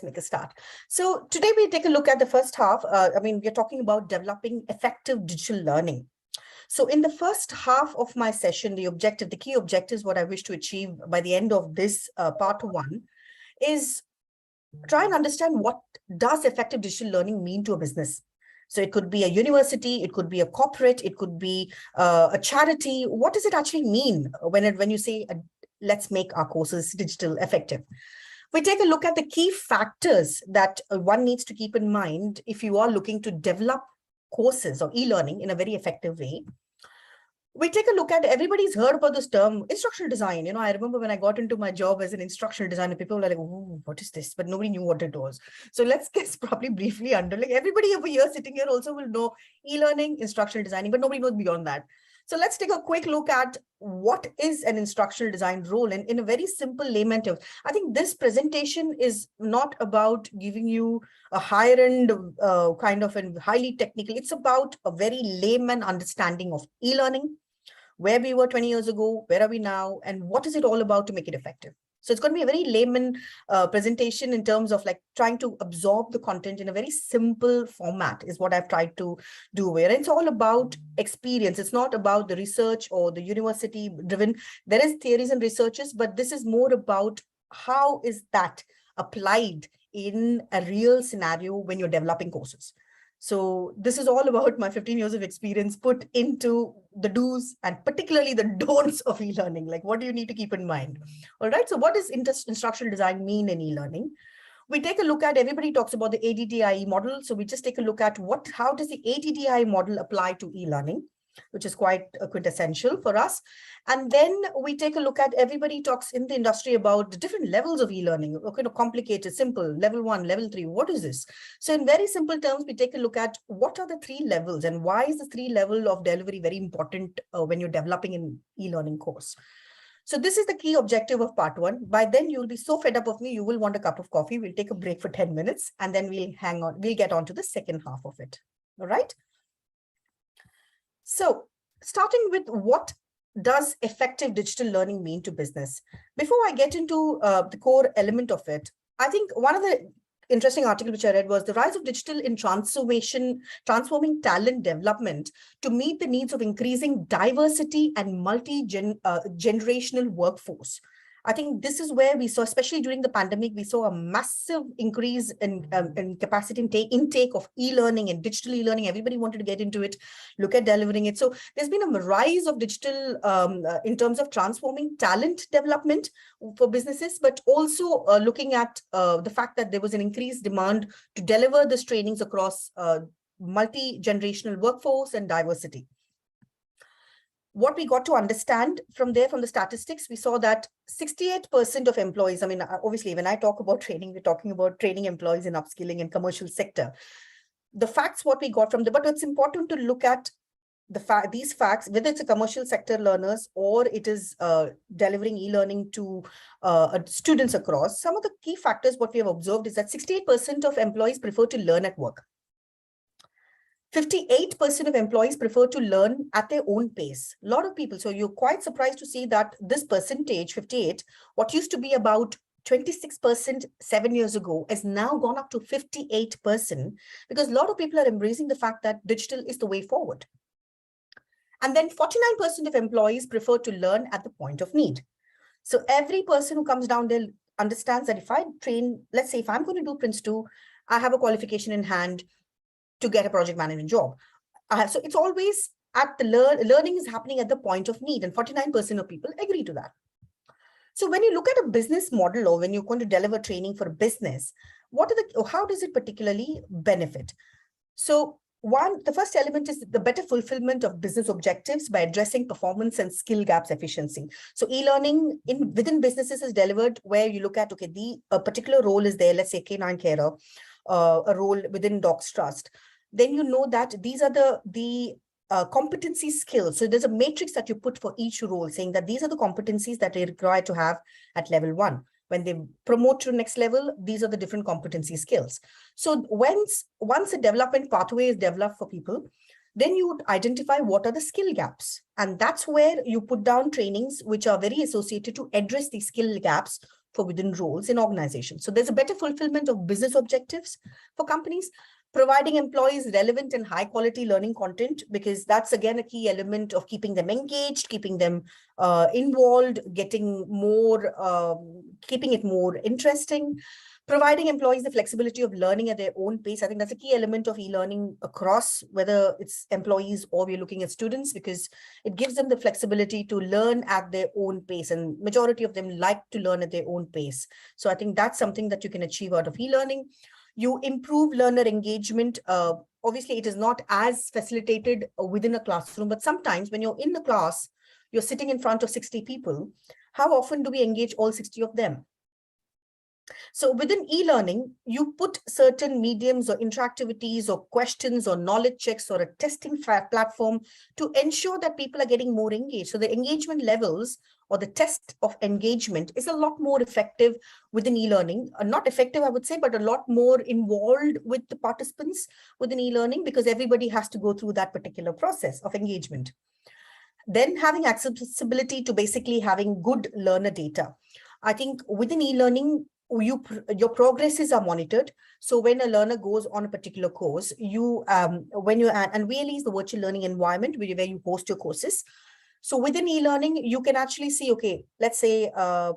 make a start. So today we take a look at the first half. We're talking about developing effective digital learning. So in the first half of my session, the key objectives, what I wish to achieve by the end of this part one is try and understand what does effective digital learning mean to a business. So it could be a university, it could be a corporate, it could be a charity. What does it actually mean when you say, let's make our courses digital effective? We take a look at the key factors that one needs to keep in mind if you are looking to develop courses or e-learning in a very effective way. We take a look at, everybody's heard about this term, instructional design. You know, I remember when I got into my job as an instructional designer, people were like, oh, what is this? But nobody knew what it was. So let's just probably briefly like everybody over here sitting here also will know e-learning, instructional designing, but nobody knows beyond that. So let's take a quick look at what is an instructional design role. And in a very simple layman terms, I think this presentation is not about giving you a higher end kind of and highly technical. It's about a very layman understanding of e-learning, where we were 20 years ago, where are we now, and what is it all about to make it effective. So it's going to be a very layman presentation in terms of like trying to absorb the content in a very simple format is what I've tried to do here. And it's all about experience. It's not about the research or the university driven. There is theories and researches, but this is more about how is that applied in a real scenario when you're developing courses. So this is all about my 15 years of experience put into the do's and particularly the don'ts of e-learning. Like, what do you need to keep in mind? All right. So what does instructional design mean in e-learning? We take a look at, everybody talks about the ADDIE model. So we just take a look at how does the ADDIE model apply to e-learning, which is quite quintessential for us. And then we take a look at, everybody talks in the industry about the different levels of e-learning, complicated, simple, level 1, level 3. What is this? So in very simple terms, we take a look at what are the 3 levels and why is the 3 level of delivery very important when you're developing an e-learning course. So this is the key objective of part 1. By then you'll be so fed up of me, you will want a cup of coffee. We'll take a break for 10 minutes and then we'll get on to the second half of it. All right. So starting with what does effective digital learning mean to business? Before I get into the core element of it, I think one of the interesting article which I read was the rise of digital in transforming talent development to meet the needs of increasing diversity and multi-generational workforce. I think this is where we saw, especially during the pandemic, we saw a massive increase in capacity intake of e-learning and digital e-learning. Everybody wanted to get into it, look at delivering it. So there's been a rise of digital in terms of transforming talent development for businesses, but also looking at the fact that there was an increased demand to deliver this trainings across multi-generational workforce and diversity. What we got to understand from there, from the statistics, we saw that 68% of employees, I mean, obviously, when I talk about training, we're talking about training employees in upskilling and commercial sector. The facts, what we got from but it's important to look at these facts, whether it's a commercial sector learners or it is delivering e-learning to students across. Some of the key factors, what we have observed is that 68% of employees prefer to learn at work. 58% of employees prefer to learn at their own pace. A lot of people, so you're quite surprised to see that this percentage, 58, what used to be about 26% 7 years ago has now gone up to 58% because a lot of people are embracing the fact that digital is the way forward. And then 49% of employees prefer to learn at the point of need. So every person who comes down there understands that if I train, let's say if I'm going to do Prince 2, I have a qualification in hand to get a project management job. So it's always at the learning is happening at the point of need, and 49% of people agree to that. So when you look at a business model or when you're going to deliver training for a business, how does it particularly benefit? So the first element is the better fulfillment of business objectives by addressing performance and skill gaps efficiency. So e-learning within businesses is delivered where you look at, okay, a particular role is there, let's say K9 carer, a role within Docs Trust. Then you know that these are the competency skills. So there's a matrix that you put for each role saying that these are the competencies that they require to have at level 1. When they promote to the next level, these are the different competency skills. So once a development pathway is developed for people, then you would identify what are the skill gaps. And that's where you put down trainings which are very associated to address these skill gaps for within roles in organizations. So there's a better fulfillment of business objectives for companies, providing employees relevant and high quality learning content, because that's again a key element of keeping them engaged, keeping them involved, getting more, keeping it more interesting. Providing employees the flexibility of learning at their own pace. I think that's a key element of e-learning across, whether it's employees or we're looking at students, because it gives them the flexibility to learn at their own pace, and majority of them like to learn at their own pace. So I think that's something that you can achieve out of e-learning. You improve learner engagement. Obviously, it is not as facilitated within a classroom, but sometimes when you're in the class, you're sitting in front of 60 people. How often do we engage all 60 of them? So within e-learning, you put certain mediums or interactivities or questions or knowledge checks or a testing platform to ensure that people are getting more engaged. So the engagement levels or the test of engagement is a lot more effective within e-learning. Not effective, I would say, but a lot more involved with the participants within e-learning, because everybody has to go through that particular process of engagement. Then having accessibility to basically having good learner data. I think within e-learning, your progresses are monitored. So when a learner goes on a particular course, and really is the virtual learning environment where you host your courses. So within e-learning, you can actually see, okay, let's say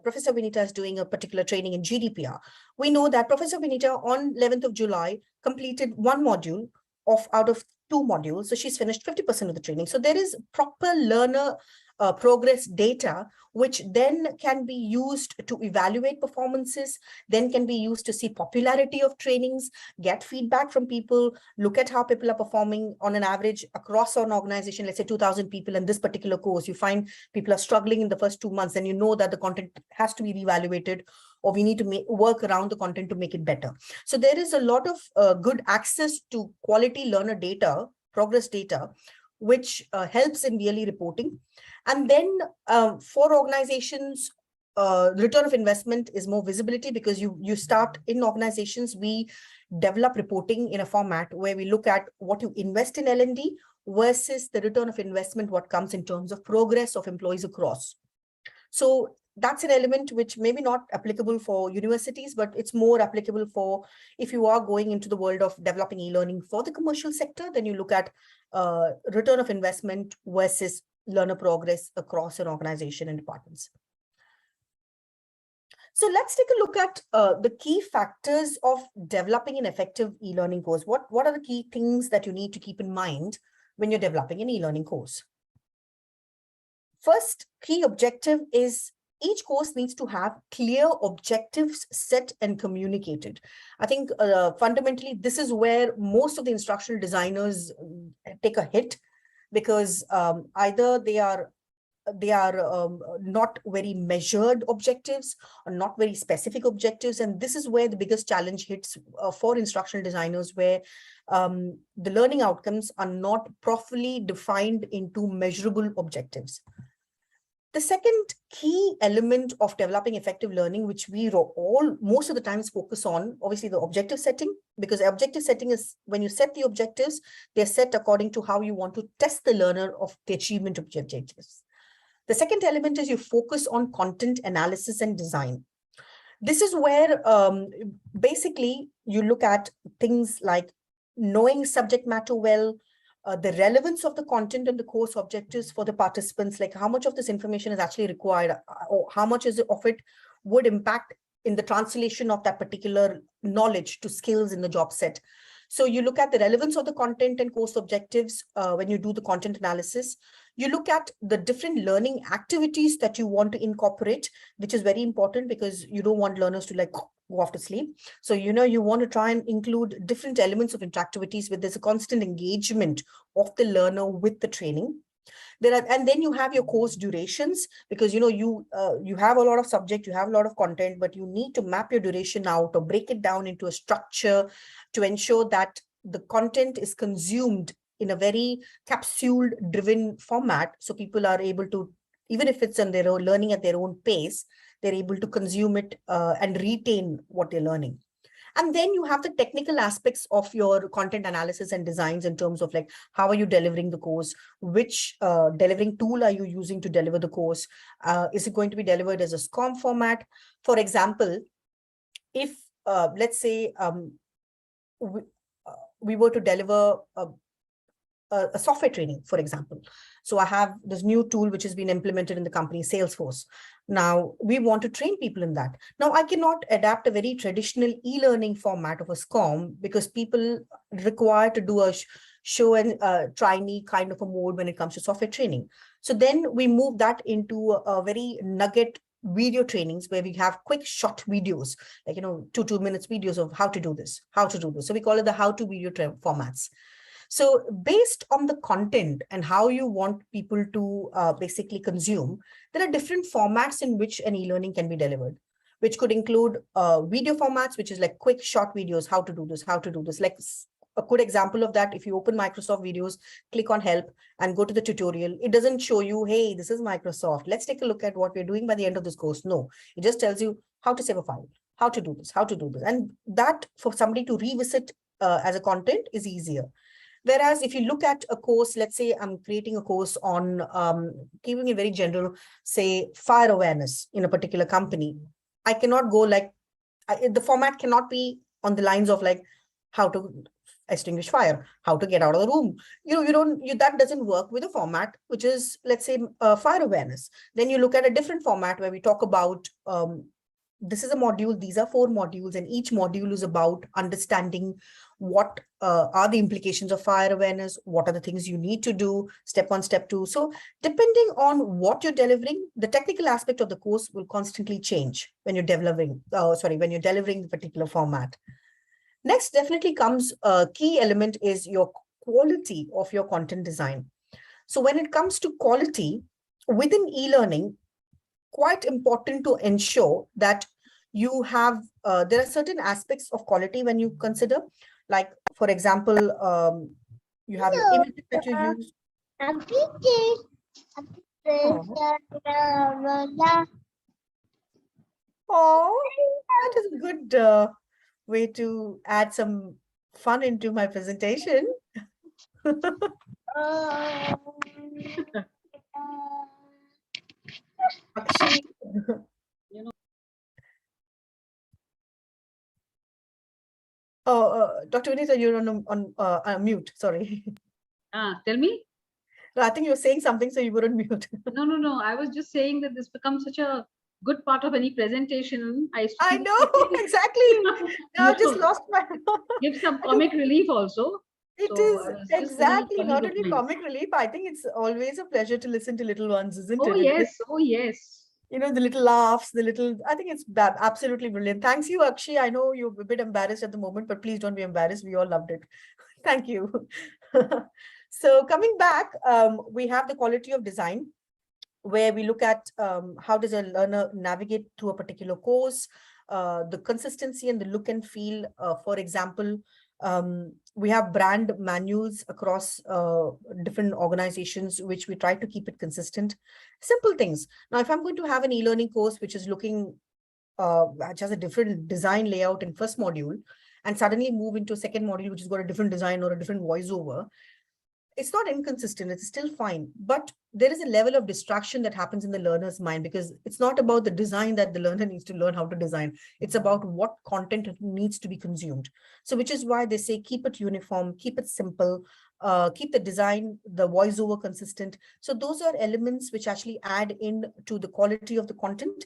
Professor Vinita is doing a particular training in GDPR. We know that Professor Vinita on 11th of July completed one module out of 2 modules. So she's finished 50% of the training. So there is proper learner progress data, which then can be used to evaluate performances, then can be used to see popularity of trainings, get feedback from people, look at how people are performing on an average across an organization. Let's say 2,000 people in this particular course, you find people are struggling in the first 2 months, then you know that the content has to be reevaluated, or we need to work around the content to make it better. So there is a lot of good access to quality learner data, progress data, which helps in really reporting. And then for organizations, return of investment is more visibility, because you start in organizations, we develop reporting in a format where we look at what you invest in L&D versus the return of investment, what comes in terms of progress of employees across. So that's an element which may be not applicable for universities, but it's more applicable for if you are going into the world of developing e-learning for the commercial sector, then you look at return of investment versus learner progress across an organization and departments. So let's take a look at the key factors of developing an effective e-learning course. What are the key things that you need to keep in mind when you're developing an e-learning course? First key objective is each course needs to have clear objectives set and communicated. I think fundamentally, this is where most of the instructional designers take a hit, because either they are not very measured objectives or not very specific objectives. And this is where the biggest challenge hits for instructional designers, where the learning outcomes are not properly defined into measurable objectives. The second key element of developing effective learning, which we all most of the times focus on, obviously the objective setting, because objective setting is when you set the objectives, they're set according to how you want to test the learner of the achievement of the objectives. The second element is you focus on content analysis and design. This is where basically you look at things like knowing subject matter well, the relevance of the content and the course objectives for the participants, like how much of this information is actually required, or how much of it would impact in the translation of that particular knowledge to skills in the job set. So you look at the relevance of the content and course objectives when you do the content analysis. You look at the different learning activities that you want to incorporate, which is very important, because you don't want learners to like go off to sleep. So, you want to try and include different elements of interactivities where there's a constant engagement of the learner with the training. And then you have your course durations, because you have a lot of subject, you have a lot of content, but you need to map your duration out or break it down into a structure to ensure that the content is consumed in a very capsule driven format, so people are able to, even if it's on their own learning at their own pace, they're able to consume it and retain what they're learning. And then you have the technical aspects of your content analysis and designs in terms of like, how are you delivering the course? Which delivering tool are you using to deliver the course? Is it going to be delivered as a SCORM format? For example, if let's say we were to deliver a software training, for example. So I have this new tool which has been implemented in the company, Salesforce. Now we want to train people in that. Now I cannot adapt a very traditional e-learning format of a SCORM because people require to do a show and try me kind of a mode when it comes to software training. So then we move that into a very nugget video trainings where we have quick short videos, like, 2 minutes videos of how to do this, how to do this. So we call it the how to video formats. So based on the content and how you want people to basically consume, there are different formats in which an e-learning can be delivered, which could include video formats, which is like quick short videos, how to do this, how to do this. Like a good example of that, if you open Microsoft videos, click on help and go to the tutorial, it doesn't show you, hey, this is Microsoft. Let's take a look at what we're doing by the end of this course. No, it just tells you how to save a file, how to do this, how to do this. And that for somebody to revisit as a content is easier. Whereas if you look at a course, let's say I'm creating a course on giving a very general, say, fire awareness in a particular company, I cannot go like, the format cannot be on the lines of like how to extinguish fire, how to get out of the room. That doesn't work with a format, which is, let's say, fire awareness. Then you look at a different format where we talk about, this is a module, these are 4 modules, and each module is about understanding what are the implications of fire awareness, what are the things you need to do, step 1, step 2. So depending on what you're delivering, the technical aspect of the course will constantly change when you're delivering the particular format. Next, definitely comes a key element is your quality of your content design. So when it comes to quality within e-learning, quite important to ensure that you have, there are certain aspects of quality when you consider, like, for example, you have your images that you use. Oh, that is a good way to add some fun into my presentation. Akshi. Oh, Dr. Vinita, you're on mute. Sorry. Tell me. I think you were saying something, so you were on mute. No. I was just saying that this becomes such a good part of any presentation. I know, exactly. Now I just lost my. Give some comic relief also. It is exactly not only comic relief. I think it's always a pleasure to listen to little ones, isn't it? Yes. Oh, yes. The little laughs, I think it's absolutely brilliant. Thanks you, Akshi. I know you're a bit embarrassed at the moment, but please don't be embarrassed. We all loved it. Thank you. So coming back, we have the quality of design, where we look at how does a learner navigate through a particular course, the consistency and the look and feel. For example, we have brand manuals across different organizations, which we try to keep it consistent. Simple things. Now, if I'm going to have an e-learning course, which is looking, which has a different design layout in first module, and suddenly move into a second module, which has got a different design or a different voiceover, it's not inconsistent, it's still fine, but there is a level of distraction that happens in the learner's mind, because it's not about the design that the learner needs to learn how to design. It's about what content needs to be consumed. So which is why they say, keep it uniform, keep it simple, keep the design, the voiceover consistent. So those are elements which actually add in to the quality of the content.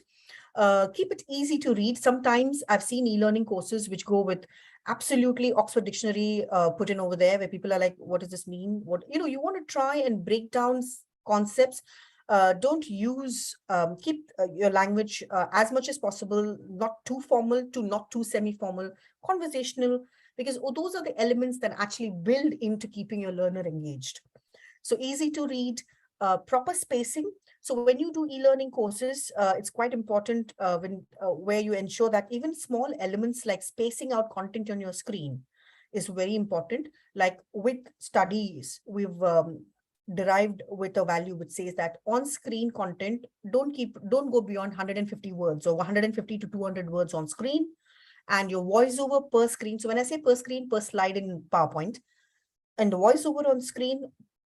Keep it easy to read. Sometimes I've seen e-learning courses which go with absolutely Oxford Dictionary put in over there, where people are like, what does this mean? You want to try and break down concepts. Don't use, keep your language as much as possible, not too formal to not too semi-formal, conversational, because those are the elements that actually build into keeping your learner engaged. So easy to read, proper spacing. So when you do e-learning courses, it's quite important where you ensure that even small elements like spacing out content on your screen is very important. Like with studies, we've derived with a value which says that on-screen content, don't go beyond 150 words or 150 to 200 words on screen. and your voiceover per screen. So when I say per screen, per slide in PowerPoint, and the voiceover on screen,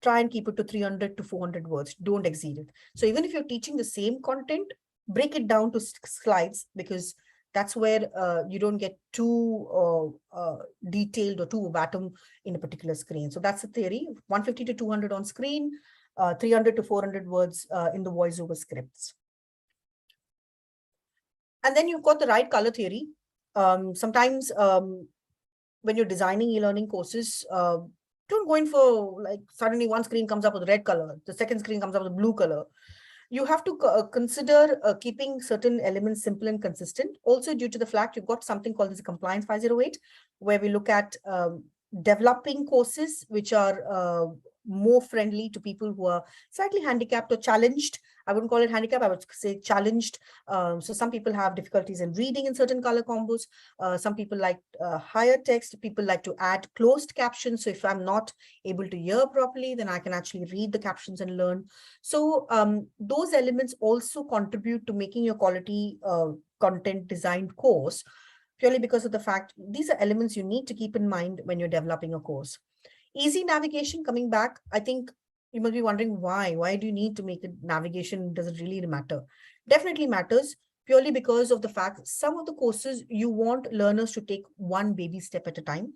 try and keep it to 300 to 400 words. Don't exceed it. So even if you're teaching the same content, break it down to slides, because that's where you don't get too detailed or too verbatim in a particular screen. So that's the theory: 150 to 200 on screen, 300 to 400 words in the voiceover scripts. And then you've got the right color theory. Sometimes when you're designing e-learning courses, don't go in for like suddenly one screen comes up with red color, the second screen comes up with blue color. You have to consider keeping certain elements simple and consistent. Also, due to the fact you've got something called as a Compliance 508, where we look at developing courses which are more friendly to people who are slightly handicapped or challenged. I wouldn't call it handicap, I would say challenged. So some people have difficulties in reading in certain color combos. Some people like higher text. People like to add closed captions. So if I'm not able to hear properly, then I can actually read the captions and learn. So those elements also contribute to making your quality content designed course, purely because of the fact these are elements you need to keep in mind when you're developing a course. Easy navigation, coming back, I think you must be wondering why. Why do you need to make it navigation? Does it really matter? Definitely matters, purely because of the fact some of the courses you want learners to take one baby step at a time.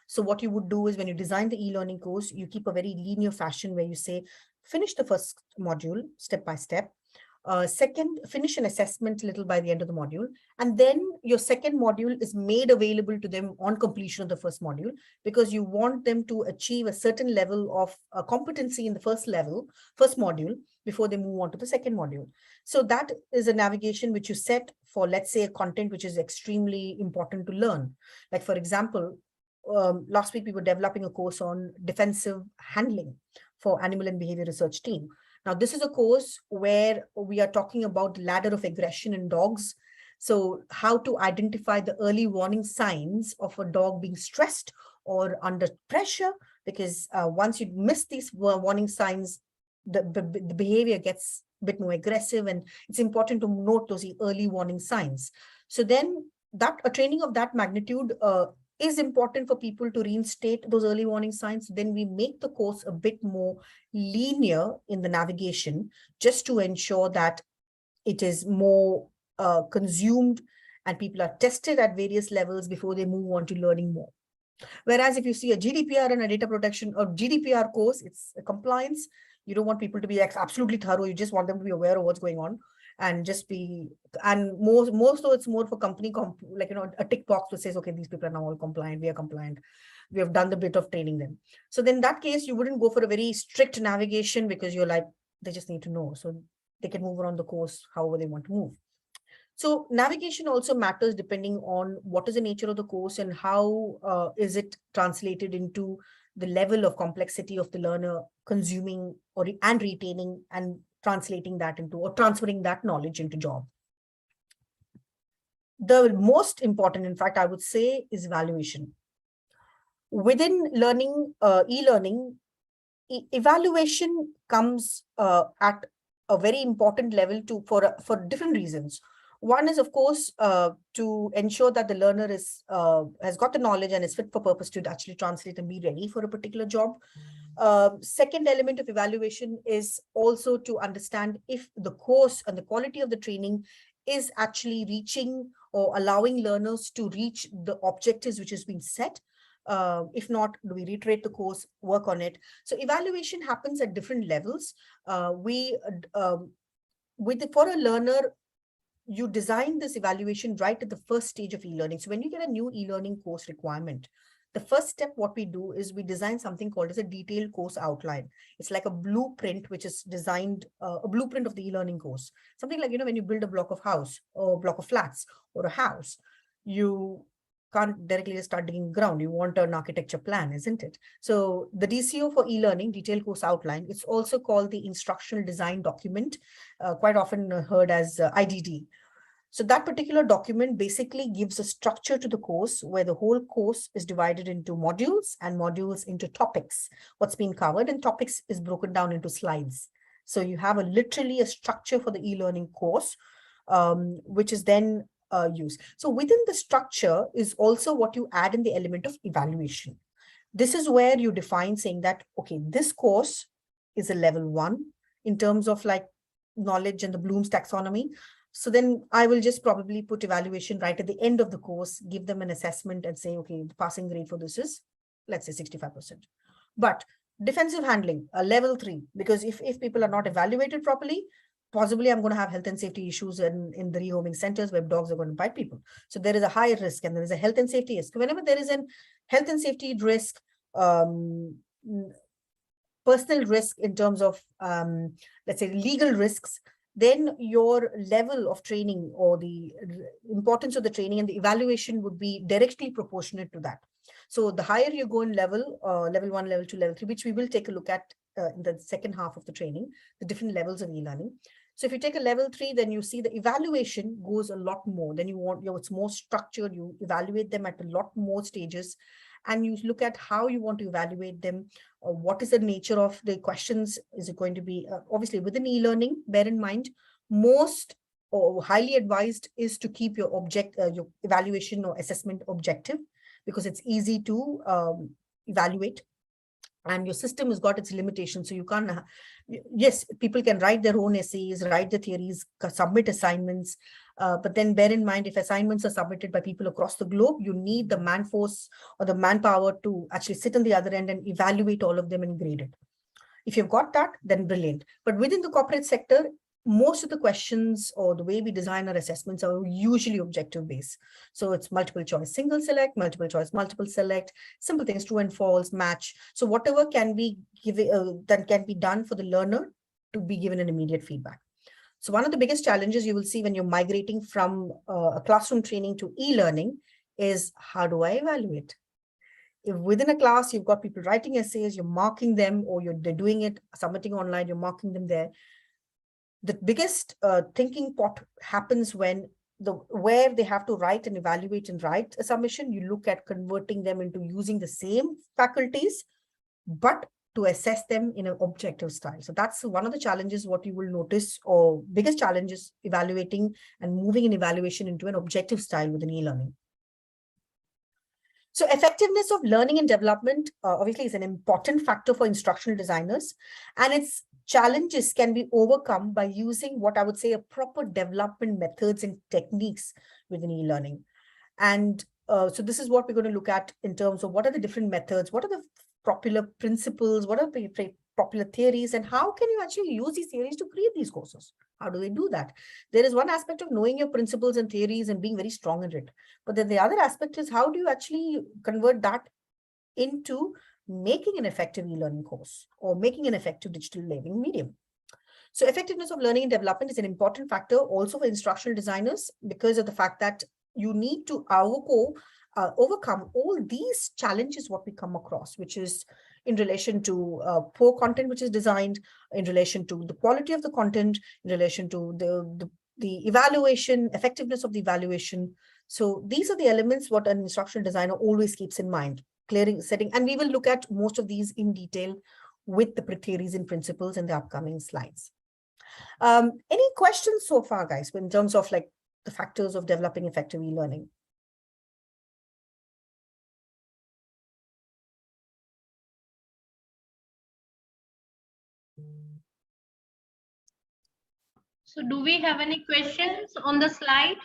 So what you would do is when you design the e-learning course, you keep a very linear fashion where you say, finish the first module step by step. Second, finish an assessment little by the end of the module. And then your second module is made available to them on completion of the first module, because you want them to achieve a certain level of competency in the first module, before they move on to the second module. So that is a navigation which you set for, let's say, a content which is extremely important to learn. Like, for example, last week we were developing a course on defensive handling for animal and behavior research team. Now, this is a course where we are talking about the ladder of aggression in dogs. So how to identify the early warning signs of a dog being stressed or under pressure, because once you miss these warning signs, the behavior gets a bit more aggressive, and it's important to note those early warning signs. So then that a training of that magnitude is important for people to reinstate those early warning signs. Then we make the course a bit more linear in the navigation, just to ensure that it is more consumed and people are tested at various levels before they move on to learning more. Whereas if you see a GDPR and a data protection or GDPR course, it's a compliance. You don't want people to be absolutely thorough. You just want them to be aware of what's going on and just be, and more so it's more for company, like, a tick box that says, okay, these people are now all compliant, we are compliant, we have done the bit of training them. So then in that case, you wouldn't go for a very strict navigation, because you're like, they just need to know. So they can move around the course however they want to move. So navigation also matters depending on what is the nature of the course and how is it translated into the level of complexity of the learner consuming and retaining and translating that into, or transferring that knowledge into job. The most important, in fact, I would say, is evaluation. Within learning, e-learning, evaluation comes at a very important level for different reasons. One is, of course, to ensure that the learner has got the knowledge and is fit for purpose to actually translate and be ready for a particular job. Second element of evaluation is also to understand if the course and the quality of the training is actually reaching or allowing learners to reach the objectives which has been set. If not, do we reiterate the course, work on it? So evaluation happens at different levels. For a learner, you design this evaluation right at the first stage of e-learning. So when you get a new e-learning course requirement, the first step, what we do is we design something called as a detailed course outline. It's like a blueprint, which is designed, a blueprint of the e-learning course. Something like, when you build a block of house or a block of flats or a house, you can't directly just start digging ground. You want an architecture plan, isn't it? So the DCO for e-learning, detailed course outline, it's also called the Instructional Design document, quite often heard as IDDIE. So that particular document basically gives a structure to the course, where the whole course is divided into modules and modules into topics, what's been covered, and topics is broken down into slides. So you have literally a structure for the e-learning course, which is then use. So within the structure is also what you add in the element of evaluation. This is where you define saying that, okay, this course is a level 1 in terms of like knowledge and the Bloom's taxonomy. So then I will just probably put evaluation right at the end of the course, give them an assessment and say, okay, the passing grade for this is, let's say 65%. But defensive handling, a level 3, because if people are not evaluated properly, possibly I'm going to have health and safety issues in the rehoming centers where dogs are going to bite people. So there is a high risk and there is a health and safety risk. Whenever there is a health and safety risk, personal risk in terms of, let's say, legal risks, then your level of training or the importance of the training and the evaluation would be directly proportionate to that. So the higher you go in level 1, level 2, level 3, which we will take a look at in the second half of the training, the different levels of e-learning. So if you take a level 3, then you see the evaluation goes a lot more. Then you want, it's more structured. You evaluate them at a lot more stages, and you look at how you want to evaluate them. What is the nature of the questions? Is it going to be, obviously within e-learning, bear in mind, most or highly advised is to keep your your evaluation or assessment objective, because it's easy to evaluate. And your system has got its limitations. So you can't, yes, people can write their own essays, write the theories, submit assignments. But then bear in mind, if assignments are submitted by people across the globe, you need the man force or the manpower to actually sit on the other end and evaluate all of them and grade it. If you've got that, then brilliant. But within the corporate sector, most of the questions or the way we design our assessments are usually objective based. So it's multiple choice, single select, multiple choice, multiple select, simple things, true and false, match. So whatever can be given, that can be done for the learner to be given an immediate feedback. So one of the biggest challenges you will see when you're migrating from a classroom training to e-learning is, how do I evaluate? If within a class, you've got people writing essays, you're marking them, or they're doing it, submitting online, you're marking them there. The biggest thinking pot happens when where they have to write and evaluate and write a submission. You look at converting them into using the same faculties, but to assess them in an objective style. So that's one of the challenges, what you will notice, or biggest challenges evaluating and moving an evaluation into an objective style within e-learning. So effectiveness of learning and development obviously is an important factor for instructional designers, and its challenges can be overcome by using what I would say a proper development methods and techniques within e-learning. And so this is what we're going to look at in terms of what are the different methods, what are the popular principles, what are the popular theories, and how can you actually use these theories to create these courses? How do they do that? There is one aspect of knowing your principles and theories and being very strong in it. But then the other aspect is, how do you actually convert that into making an effective e-learning course or making an effective digital learning medium? So effectiveness of learning and development is an important factor also for instructional designers, because of the fact that you need to overcome all these challenges what we come across, which is in relation to poor content which is designed, in relation to the quality of the content, in relation to the evaluation, effectiveness of the evaluation. So these are the elements what an instructional designer always keeps in mind, setting, and we will look at most of these in detail with the theories and principles in the upcoming slides. Any questions so far, guys, in terms of like the factors of developing effective e-learning? So do we have any questions on the slides?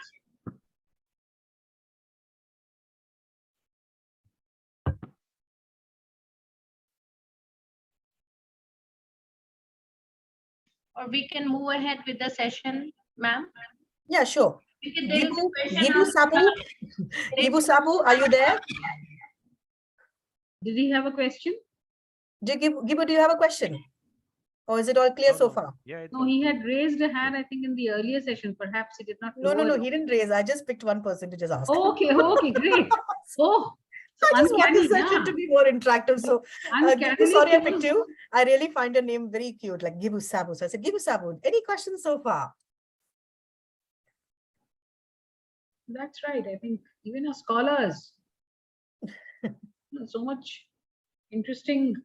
Or we can move ahead with the session, ma'am. Yeah, sure. Gibu Sabu, are you there? Did he have a question? Gibu, do you have a question? Or is it all clear so far? Yeah, No, he had raised a hand, I think, in the earlier session. Perhaps he did not. No, he didn't raise. I just picked one person to just ask. Okay, great. Oh, so I just want the uncanny, session to be more interactive. So, Gibu, sorry, I picked you. I really find your name very cute, like Gibu Sabu. So I said, Gibu Sabu, any questions so far? That's right. I think even our scholars, so much interesting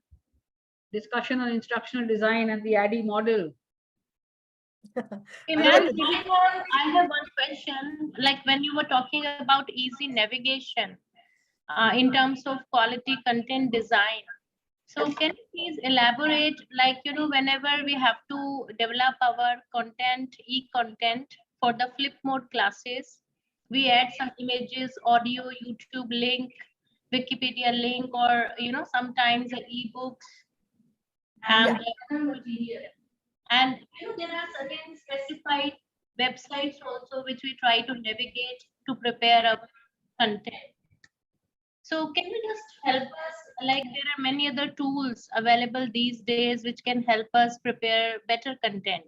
discussion on instructional design and the ADDIE model. Hey, I know ma'am, that. moving on, I have one question. Like when you were talking about easy navigation in terms of quality content design. So can you please elaborate, like, whenever we have to develop our content, e-content for the flip mode classes, we add some images, audio, YouTube link, Wikipedia link, or, sometimes ebooks and Yeah. material. And there are certain specified websites also which we try to navigate to prepare our content. So can you just help us? Like there are many other tools available these days which can help us prepare better content.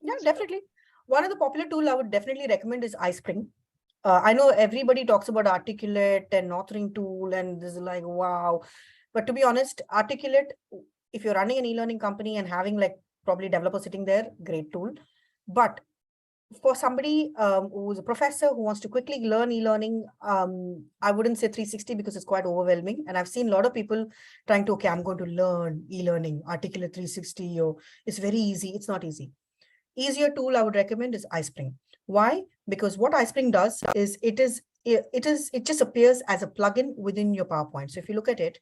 Yeah, definitely. One of the popular tool I would definitely recommend is iSpring. I know everybody talks about Articulate and authoring tool, and this is like, wow. But to be honest, Articulate, if you're running an e-learning company and having like probably developers sitting there, great tool. But for somebody who's a professor who wants to quickly learn e-learning, I wouldn't say 360 because it's quite overwhelming. And I've seen a lot of people trying to, okay, I'm going to learn e-learning, Articulate 360, or it's very easy. It's not easy. Easier tool I would recommend is iSpring. Why? Because what iSpring does is it just appears as a plugin within your PowerPoint. So if you look at it,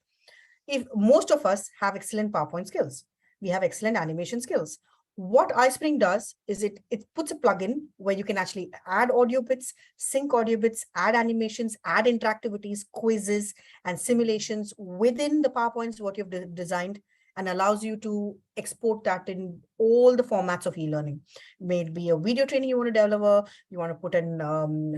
if most of us have excellent PowerPoint skills, we have excellent animation skills. What iSpring does is it puts a plugin where you can actually add audio bits, sync audio bits, add animations, add interactivities, quizzes, and simulations within the PowerPoints what you've designed, and allows you to export that in all the formats of e-learning. May it be a video training you want to develop, you want to put in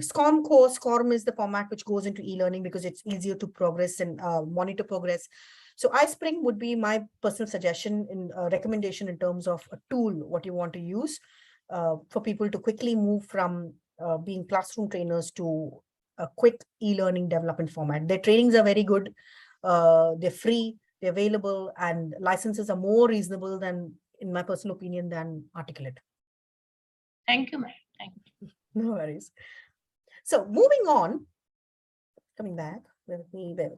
SCORM course. SCORM is the format which goes into e-learning because it's easier to progress and monitor progress. So iSpring would be my personal suggestion in recommendation in terms of a tool, what you want to use for people to quickly move from being classroom trainers to a quick e-learning development format. Their trainings are very good. They're free, they're available, and licenses are more reasonable than, in my personal opinion, than Articulate. Thank you, ma'am. Thank you. No worries. So moving on, coming back, bear with me. Yeah.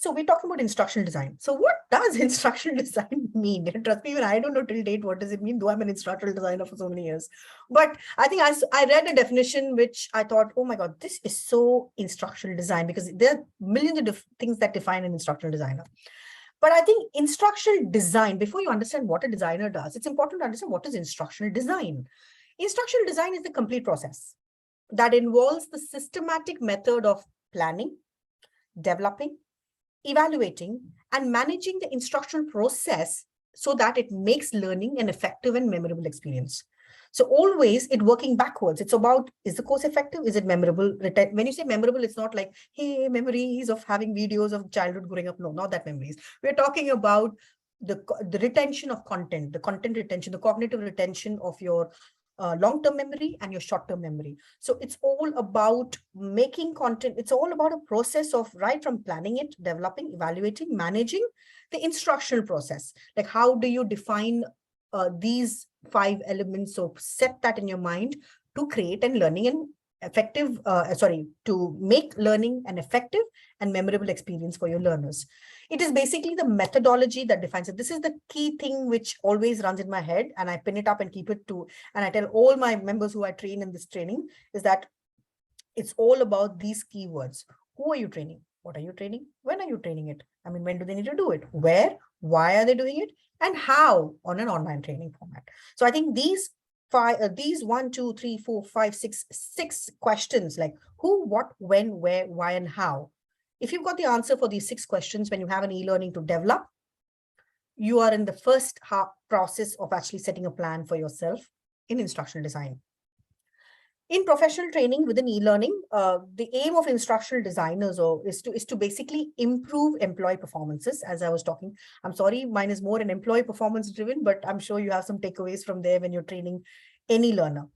So we're talking about instructional design. So what does instructional design mean? Trust me, even I don't know till date what does it mean, though I'm an instructional designer for so many years. But I think I read a definition which I thought, oh my God, this is so instructional design, because there are millions of things that define an instructional designer. But I think instructional design, before you understand what a designer does, it's important to understand what is instructional design. Instructional design is the complete process that involves the systematic method of planning, developing, evaluating, and managing the instructional process so that it makes learning an effective and memorable experience. So always it working backwards. It's about, is the course effective? Is it memorable? When you say memorable, it's not like, hey, memories of having videos of childhood growing up. No, not that memories. We're talking about the retention of content, the content retention, the cognitive retention of your long-term memory and your short-term memory. So it's all about making content. It's all about a process of right from planning it, developing, evaluating, managing the instructional process. Like how do you define these 5 elements? So set that in your mind to create and learning and effective, to make learning an effective and memorable experience for your learners. It is basically the methodology that defines it. This is the key thing which always runs in my head, and I pin it up and keep it to, and I tell all my members who I train in this training is that it's all about these keywords. Who are you training? What are you training? When are you training it? I mean, when do they need to do it? Where? Why are they doing it? And how on an online training format? So I think these 1, 2, 3, 4, 5, 6 questions, like who, what, when, where, why, and how. If you've got the answer for these 6 questions when you have an e-learning to develop, you are in the first process of actually setting a plan for yourself in instructional design. In professional training within e-learning, the aim of instructional designers is to basically improve employee performances. As I was talking, I'm sorry, mine is more an employee performance driven, but I'm sure you have some takeaways from there when you're training any learner.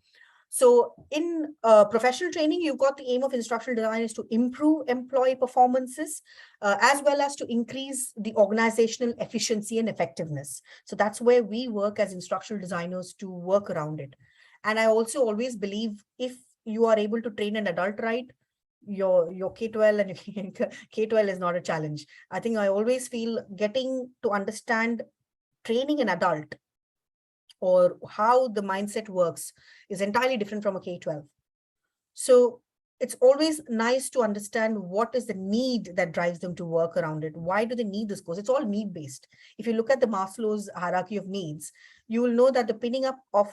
So in professional training, you've got the aim of instructional design is to improve employee performances, as well as to increase the organizational efficiency and effectiveness. So that's where we work as instructional designers to work around it. And I also always believe if you are able to train an adult right, your K-12 and K-12 is not a challenge. I think I always feel getting to understand training an adult or how the mindset works is entirely different from a K-12. So it's always nice to understand what is the need that drives them to work around it. Why do they need this course? It's all need-based. If you look at the Maslow's hierarchy of needs, you will know that the pinning up of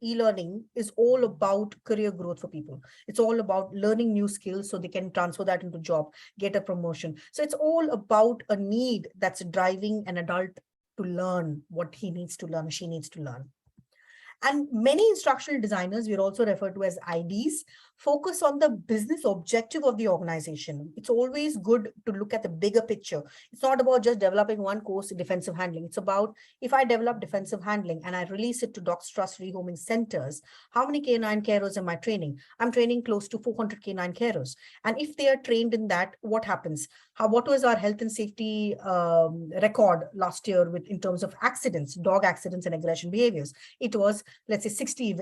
e-learning is all about career growth for people. It's all about learning new skills so they can transfer that into job, get a promotion. So it's all about a need that's driving an adult to learn what he needs to learn, she needs to learn. And many instructional designers, we're also referred to as IDs, focus on the business objective of the organization. It's always good to look at the bigger picture. It's not about just developing one course in defensive handling. It's about, if I develop defensive handling and I release it to Docs Trust rehoming centers, how many K9 carers am I training? I'm training close to 400 K9 carers. And if they are trained in that, what happens? What was our health and safety record last year in terms of accidents, dog accidents and aggression behaviors? It was, let's say, 60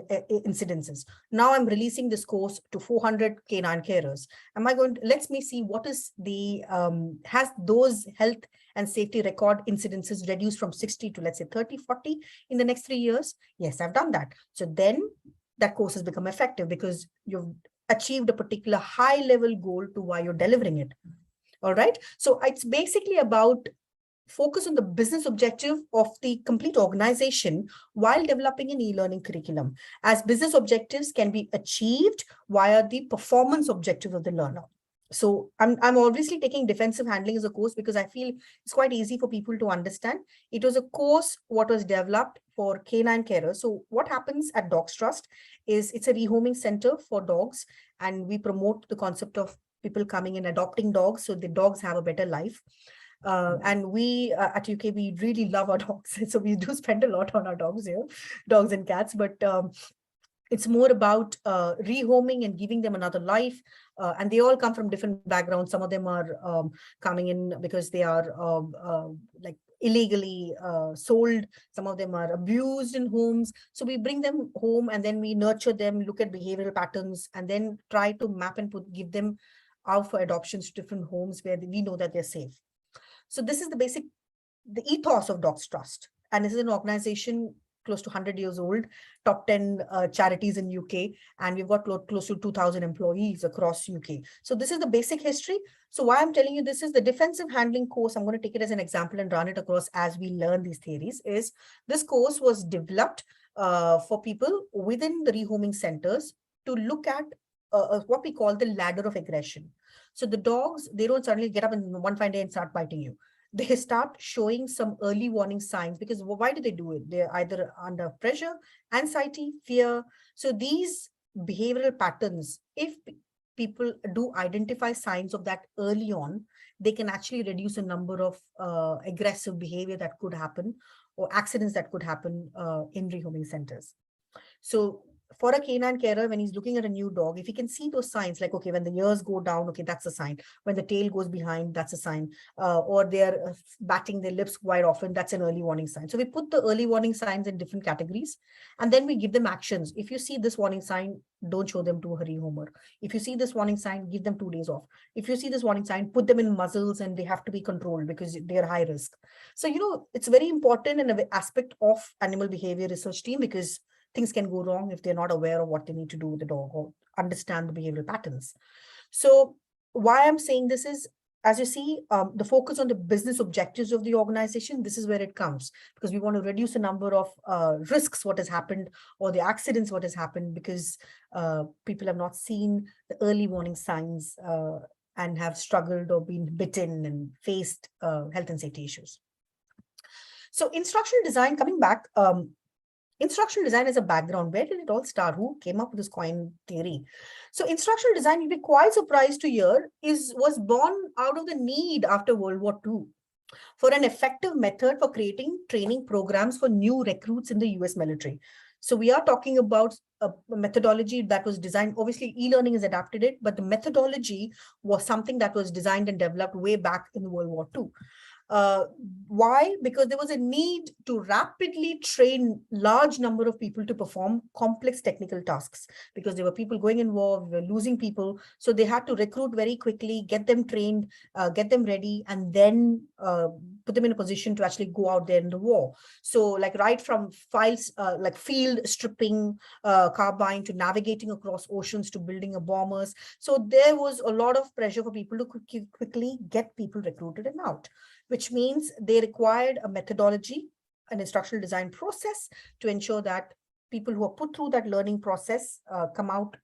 incidences. Now I'm releasing this course to 400 K9 carers. Am I going to, let me see what is the, has those health and safety record incidences reduced from 60 to, let's say, 30, 40 in the next 3 years? Yes, I've done that. So then that course has become effective because you've achieved a particular high level goal to why you're delivering it. All right. So it's basically about focus on the business objective of the complete organization while developing an e-learning curriculum, as business objectives can be achieved via the performance objective of the learner. So I'm obviously taking defensive handling as a course because I feel it's quite easy for people to understand. It was a course what was developed for K9 carers. So what happens at Dogs Trust is it's a rehoming center for dogs, and we promote the concept of people coming and adopting dogs so the dogs have a better life. And we at UK, we really love our dogs. So we do spend a lot on our dogs here, dogs and cats, but it's more about rehoming and giving them another life. And they all come from different backgrounds. Some of them are coming in because they are like illegally sold. Some of them are abused in homes. So we bring them home and then we nurture them, look at behavioral patterns, and then try to map and give them out for adoptions to different homes where we know that they're safe. So this is the ethos of Dogs Trust. And this is an organization close to 100 years old, top 10 charities in UK, and we've got close to 2,000 employees across UK. So this is the basic history. So why I'm telling you this is the defensive handling course, I'm going to take it as an example and run it across as we learn these theories, is this course was developed for people within the rehoming centers to look at what we call the ladder of aggression. So the dogs, they don't suddenly get up in one fine day and start biting you. They start showing some early warning signs, because why do they do it? They're either under pressure, anxiety, fear. So these behavioral patterns, if people do identify signs of that early on, they can actually reduce a number of aggressive behavior that could happen or accidents that could happen in rehoming centers. So for a canine carer, when he's looking at a new dog, if he can see those signs, like, okay, when the ears go down, okay, that's a sign. When the tail goes behind, that's a sign. Or they're batting their lips quite often, that's an early warning sign. So we put the early warning signs in different categories, and then we give them actions. If you see this warning sign, don't show them to a rehomer. If you see this warning sign, give them 2 days off. If you see this warning sign, put them in muzzles, and they have to be controlled because they're high risk. So, you know, it's very important in an aspect of animal behavior research team, because things can go wrong if they're not aware of what they need to do with the dog or understand the behavioral patterns. So why I'm saying this is, as you see, the focus on the business objectives of the organization, this is where it comes, because we want to reduce the number of risks, what has happened, or the accidents, what has happened, because people have not seen the early warning signs and have struggled or been bitten and faced health and safety issues. So instructional design, coming back, instructional design is a background. Where did it all start? Who came up with this coin theory? So instructional design, you'll be quite surprised to hear, was born out of the need after World War II for an effective method for creating training programs for new recruits in the US military. So we are talking about a methodology that was designed, obviously e-learning has adapted it, but the methodology was something that was designed and developed way back in World War II. Why? Because there was a need to rapidly train large number of people to perform complex technical tasks, because there were people going in war, we were losing people. So they had to recruit very quickly, get them trained, get them ready, and then put them in a position to actually go out there in the war. So like right from files, like field stripping, carbine, to navigating across oceans, to building a bombers. So there was a lot of pressure for people to quickly get people recruited and out, which means they required a methodology, an instructional design process, to ensure that people who are put through that learning process come out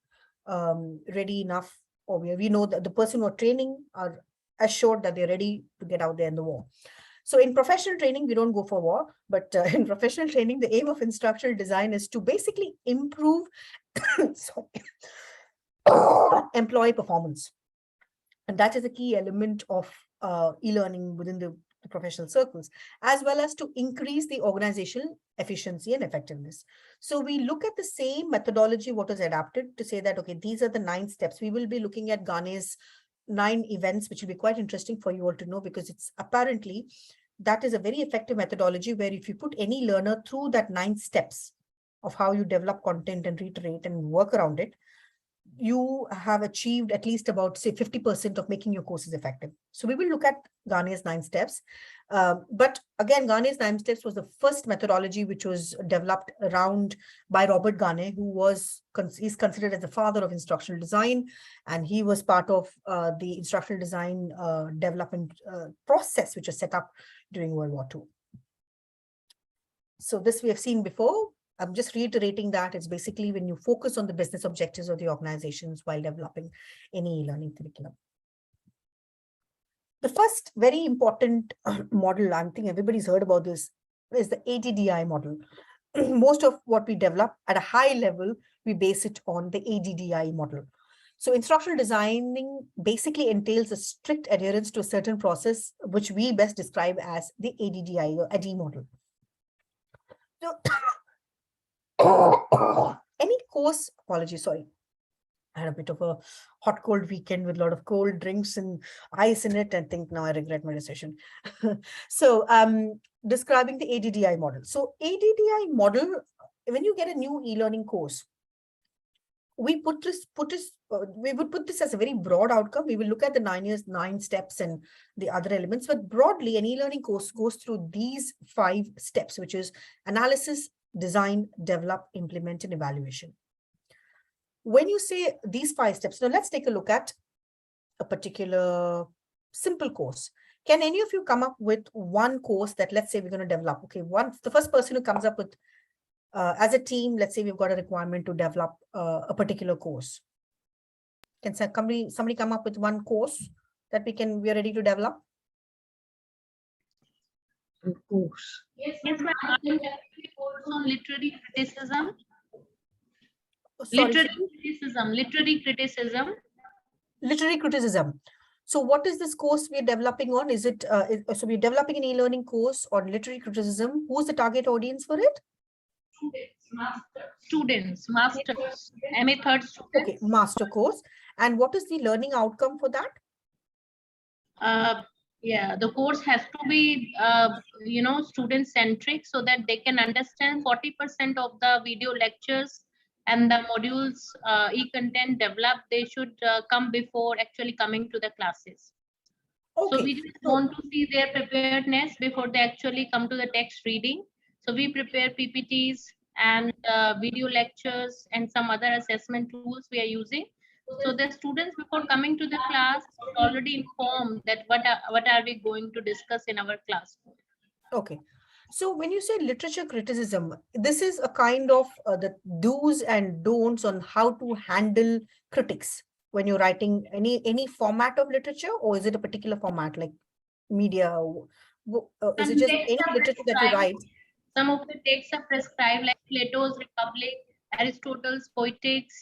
ready enough, or we know that the person who are training are assured that they're ready to get out there in the war. So in professional training, we don't go for war, but in professional training, the aim of instructional design is to basically improve employee performance. And that is a key element of e-learning within the professional circles, as well as to increase the organizational efficiency and effectiveness. So we look at the same methodology, what was adapted, to say that, okay, these are the 9 steps. We will be looking at Gane's 9 events, which will be quite interesting for you all to know, because it's apparently that is a very effective methodology where if you put any learner through that 9 steps of how you develop content and reiterate and work around it, you have achieved at least about, say, 50% of making your courses effective. So we will look at Gane's 9 steps. But again, Gane's 9 steps was the first methodology which was developed around by Robert Gane, who is considered as the father of instructional design. And he was part of the instructional design development process, which was set up during World War II. So this we have seen before. I'm just reiterating that it's basically when you focus on the business objectives of the organizations while developing any e-learning curriculum. The first very important model, I think everybody's heard about this, is the ADDIE model. Most of what we develop at a high level, we base it on the ADDIE model. So instructional designing basically entails a strict adherence to a certain process, which we best describe as the ADDIE or ADDIE model. So, any course, apologies, sorry. I had a bit of a hot cold weekend with a lot of cold drinks and ice in it, and think now I regret my decision. So describing the ADDIE model. So ADDIE model, when you get a new e-learning course, we would put this as a very broad outcome. We will look at the 9 steps and the other elements, but broadly an e-learning course goes through these 5 steps, which is analysis, design, develop, implement, and evaluation. When you say these 5 steps, now let's take a look at a particular simple course. Can any of you come up with one course that, let's say, we're going to develop? Okay, the first person who comes up with, as a team, let's say we've got a requirement to develop a particular course. Can somebody come up with one course that we are ready to develop? Of course. Yes, ma'am. Course on literary criticism. Sorry, Literary criticism. Literary criticism. So what is this course we're developing on? Is it, so we're developing an e-learning course on literary criticism. Who's the target audience for it? Students, masters, MA third students. Okay, master course. And what is the learning outcome for that? Yeah, the course has to be, student centric, so that they can understand 40% of the video lectures and the modules, e-content developed, they should come before actually coming to the classes. Okay. So we just want to see their preparedness before they actually come to the text reading. So we prepare PPTs and video lectures and some other assessment tools we are using. So the students, before coming to the class, are already informed that what are we going to discuss in our class. Okay. So when you say literature criticism, this is a kind of the do's and don'ts on how to handle critics when you're writing any format of literature, or is it a particular format like media? Is it just any literature that you write? Some of the texts are prescribed, like Plato's Republic, Aristotle's Poetics,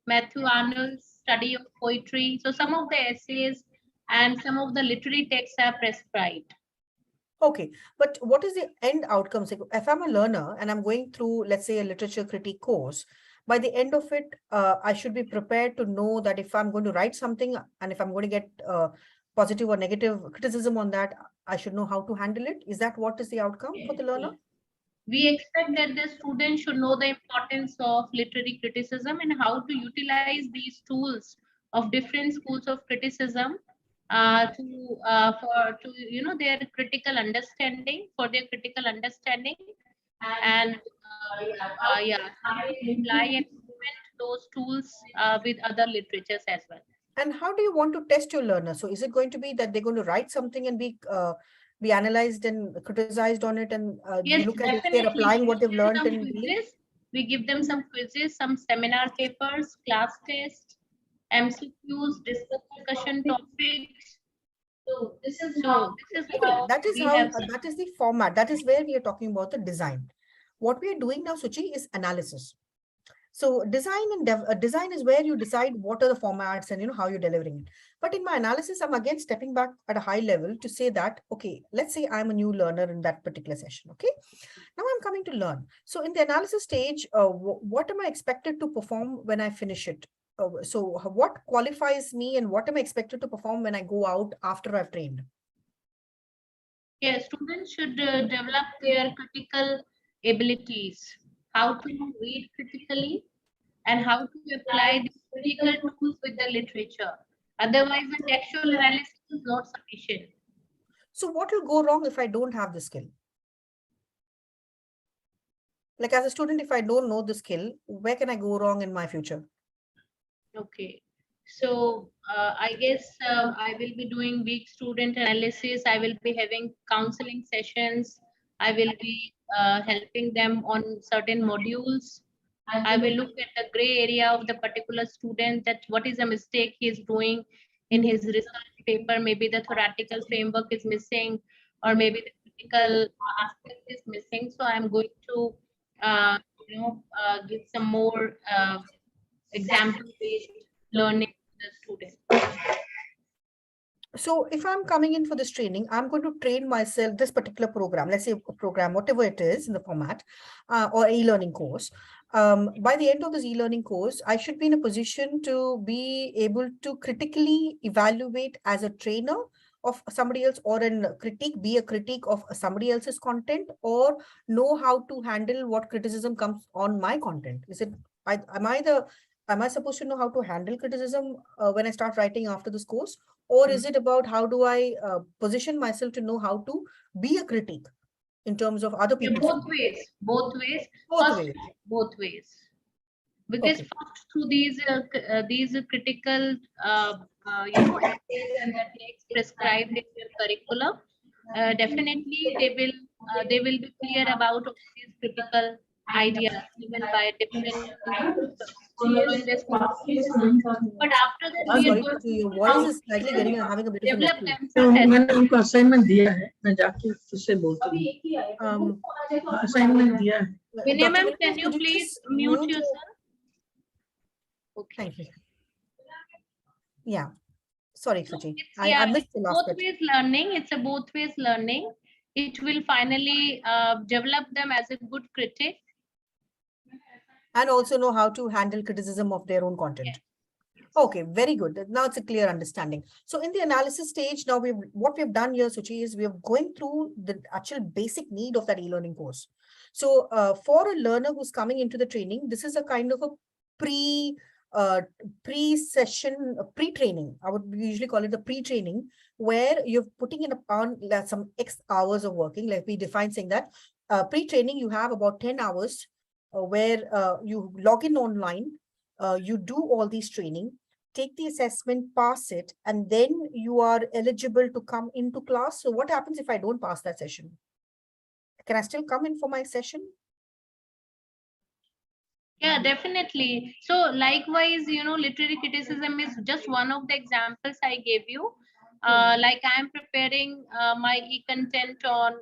Matthew Arnold's Study of Poetry. So some of the essays and some of the literary texts are prescribed. Okay, but what is the end outcome? So if I'm a learner and I'm going through, let's say, a literature critique course, by the end of it, I should be prepared to know that if I'm going to write something and if I'm going to get positive or negative criticism on that, I should know how to handle it. Is that what is the outcome for the learner? We expect that the student should know the importance of literary criticism and how to utilize these tools of different schools of criticism to their critical understanding, for their critical understanding, and how to apply and implement those tools with other literatures as well. And how do you want to test your learner? So is it going to be that they're going to write something and be analyzed and criticized on it, and you Yes, look at if definitely. they're applying what they've learned Some in quizzes. We give them some quizzes, some seminar papers, class tests, MCQs, discussion topics. So this is how that is we how have. that is the format. That is where we are talking about the design. What we are doing now, Suchi, is analysis. So design and design is where you decide what are the formats and how you're delivering it. But in my analysis, I'm again stepping back at a high level to say that, okay, let's say I'm a new learner in that particular session. Okay, now I'm coming to learn. So in the analysis stage, what am I expected to perform when I finish it? So what qualifies me and what am I expected to perform when I go out after I've trained? Yeah, students should develop their critical abilities, how to read critically, and how to apply the critical tools with the literature. Otherwise, the textual analysis is not sufficient. So what will go wrong if I don't have the skill? Like as a student, if I don't know the skill, where can I go wrong in my future? Okay. So I guess I will be doing weak student analysis. I will be having counseling sessions. I will be helping them on certain modules. I will look at the gray area of the particular student, that what is a mistake he is doing in his research paper. Maybe the theoretical framework is missing, or maybe the critical aspect is missing. So I'm going to give some more example-based learning to the student. So if I'm coming in for this training, I'm going to train myself this particular program, let's say a program, whatever it is in the format, or e-learning course. By the end of this e-learning course, I should be in a position to be able to critically evaluate as a trainer of somebody else, or be a critique of somebody else's content, or know how to handle what criticism comes on my content. Am I supposed to know how to handle criticism when I start writing after this course? Or is it about how do I position myself to know how to be a critique in terms of other people? Both ways. Both ways. Both ways. Because first, through these critical essays and the text prescribed in your curriculum, definitely they will be clear about these critical ideas given by different students. But after that, we are going your voice is slightly having a bit of an develop echo. them. मैंने उनको assignment दिया है, मैं जाके उससे बोलती हूँ। Assignment दिया है। Minimum, can you please mute yourself? Okay. Thank you. Yeah. Sorry, Suchi. Yeah, I missed the last both ways learning. It's a both ways learning. It will finally develop them as a good critic. And also know how to handle criticism of their own content. Yes. Okay, very good. Now it's a clear understanding. So in the analysis stage, now what we've done here, Suchi, is we are going through the actual basic need of that e-learning course. So for a learner who's coming into the training, this is a kind of a pre-session, pre-training. I would usually call it the pre-training, where you're putting in upon some X hours of working. Like we define saying that pre-training, you have about 10 hours where you log in online, you do all these training, take the assessment, pass it, and then you are eligible to come into class. So what happens if I don't pass that session? Can I still come in for my session? Yeah, definitely. So likewise, literary criticism is just one of the examples I gave you. Like I'm preparing my e-content on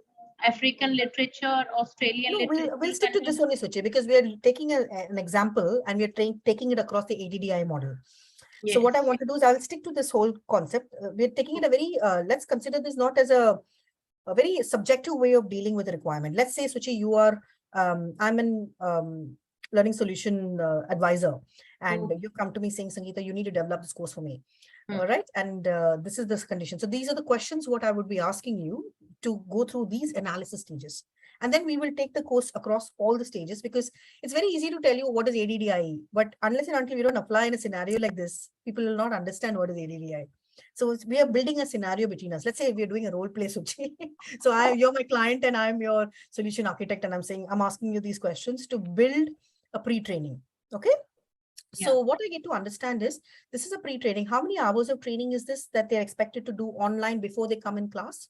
African literature, Australian literature. We'll stick to this only, Suchi, because we are taking an example and we are taking it across the ADDIE model. Yes. So what I want to do is I'll stick to this whole concept. We're taking it a very, let's consider this not as a very subjective way of dealing with the requirement. Let's say, Suchi, you are, I'm an learning solution advisor, and you come to me saying, Sangeetha, you need to develop this course for me. All right. And this is this condition. So these are the questions what I would be asking you to go through these analysis stages. And then we will take the course across all the stages, because it's very easy to tell you what is ADDIE, but unless and until we don't apply in a scenario like this, people will not understand what is ADDIE. So we are building a scenario between us. Let's say we're doing a role play, Suchi. So you're my client and I'm your solution architect, and I'm asking you these questions to build a pre-training. Okay. So what I get to understand is, this is a pre-training. How many hours of training is this that they're expected to do online before they come in class?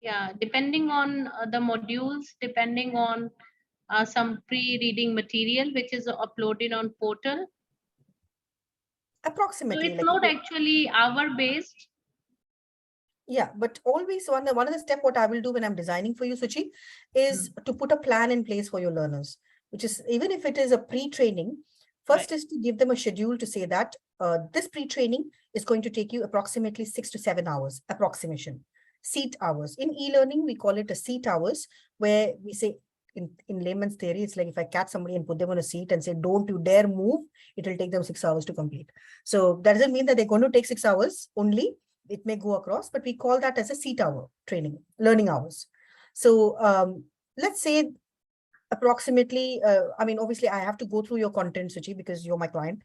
Yeah, depending on the modules, depending on some pre-reading material, which is uploaded on portal. So Approximately. it's like, not actually hour-based. Yeah, but always one of the step what I will do when I'm designing for you, Suchi, is to put a plan in place for your learners, which is, even if it is a pre-training, first is to give them a schedule to say that this pre-training is going to take you approximately 6 to 7 hours, approximation. Seat hours. In e-learning, we call it a seat hours, where we say, in layman's theory, it's like if I catch somebody and put them on a seat and say, don't you dare move, it will take them 6 hours to complete. So that doesn't mean that they're going to take 6 hours only. It may go across, but we call that as a seat hour training, learning hours. So let's say approximately, I mean, obviously I have to go through your content, Suchi, because you're my client,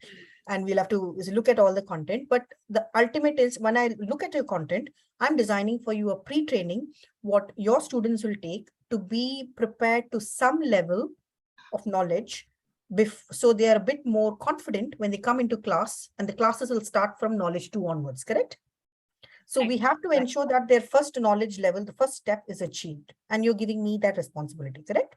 and we'll have to look at all the content. But the ultimate is, when I look at your content, I'm designing for you a pre-training, what your students will take to be prepared to some level of knowledge, so they are a bit more confident when they come into class, and the classes will start from knowledge 2 onwards, correct? So we have to ensure that their first knowledge level, the first step, is achieved, and you're giving me that responsibility, correct?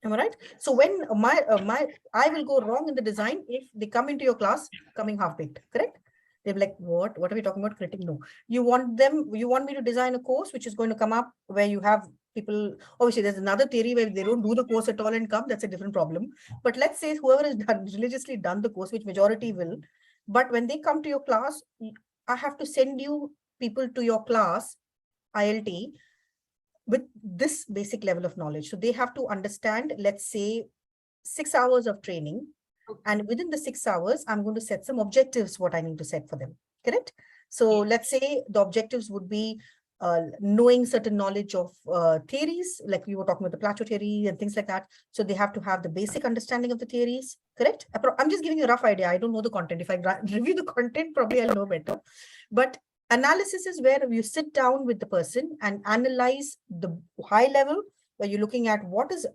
Am I right? So when I will go wrong in the design if they come into your class coming half-baked, correct? They're like, what are we talking about? Critic? No. You want me to design a course which is going to come up where you have people, obviously there's another theory where they don't do the course at all and come, that's a different problem. But let's say whoever has religiously done the course, which majority will, but when they come to your class, I have to send you people to your class, ILT, with this basic level of knowledge. So they have to understand, let's say 6 hours of training. And within the 6 hours, I'm going to set some objectives, what I need to set for them. Correct? So let's say the objectives would be knowing certain knowledge of theories, like we were talking about the plateau theory and things like that. So they have to have the basic understanding of the theories. Correct? I'm just giving you a rough idea. I don't know the content. If I review the content, probably I'll know better. But analysis is where you sit down with the person and analyze the high level, where you're looking at what is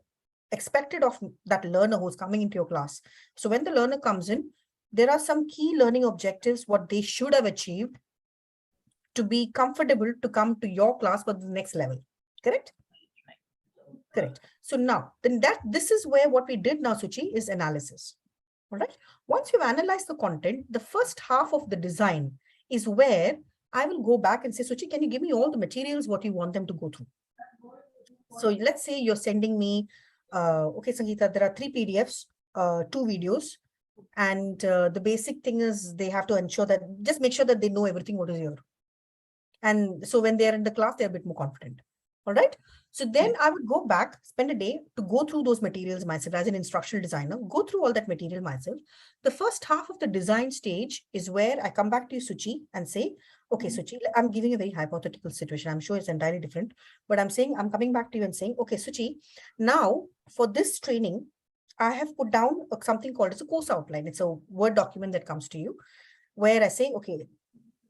expected of that learner who's coming into your class. So when the learner comes in, there are some key learning objectives, what they should have achieved to be comfortable to come to your class for the next level. Correct? Correct. So now, then this is where what we did now, Suchi, is analysis. All right. Once you've analyzed the content, the first half of the design is where I will go back and say, Suchi, can you give me all the materials, what you want them to go through? So let's say you're sending me, okay, Sangeetha, there are 3 PDFs, 2 videos. And the basic thing is they have to ensure that, just make sure that they know everything what is here. And so when they're in the class, they're a bit more confident. All right. So then I would go back, spend a day to go through those materials myself as an instructional designer, go through all that material myself. The first half of the design stage is where I come back to you, Suchi, and say, okay, Suchi, I'm giving a very hypothetical situation. I'm sure it's entirely different, but I'm coming back to you and saying, okay, Suchi, now for this training, I have put down something called as a course outline. It's a Word document that comes to you where I say, okay,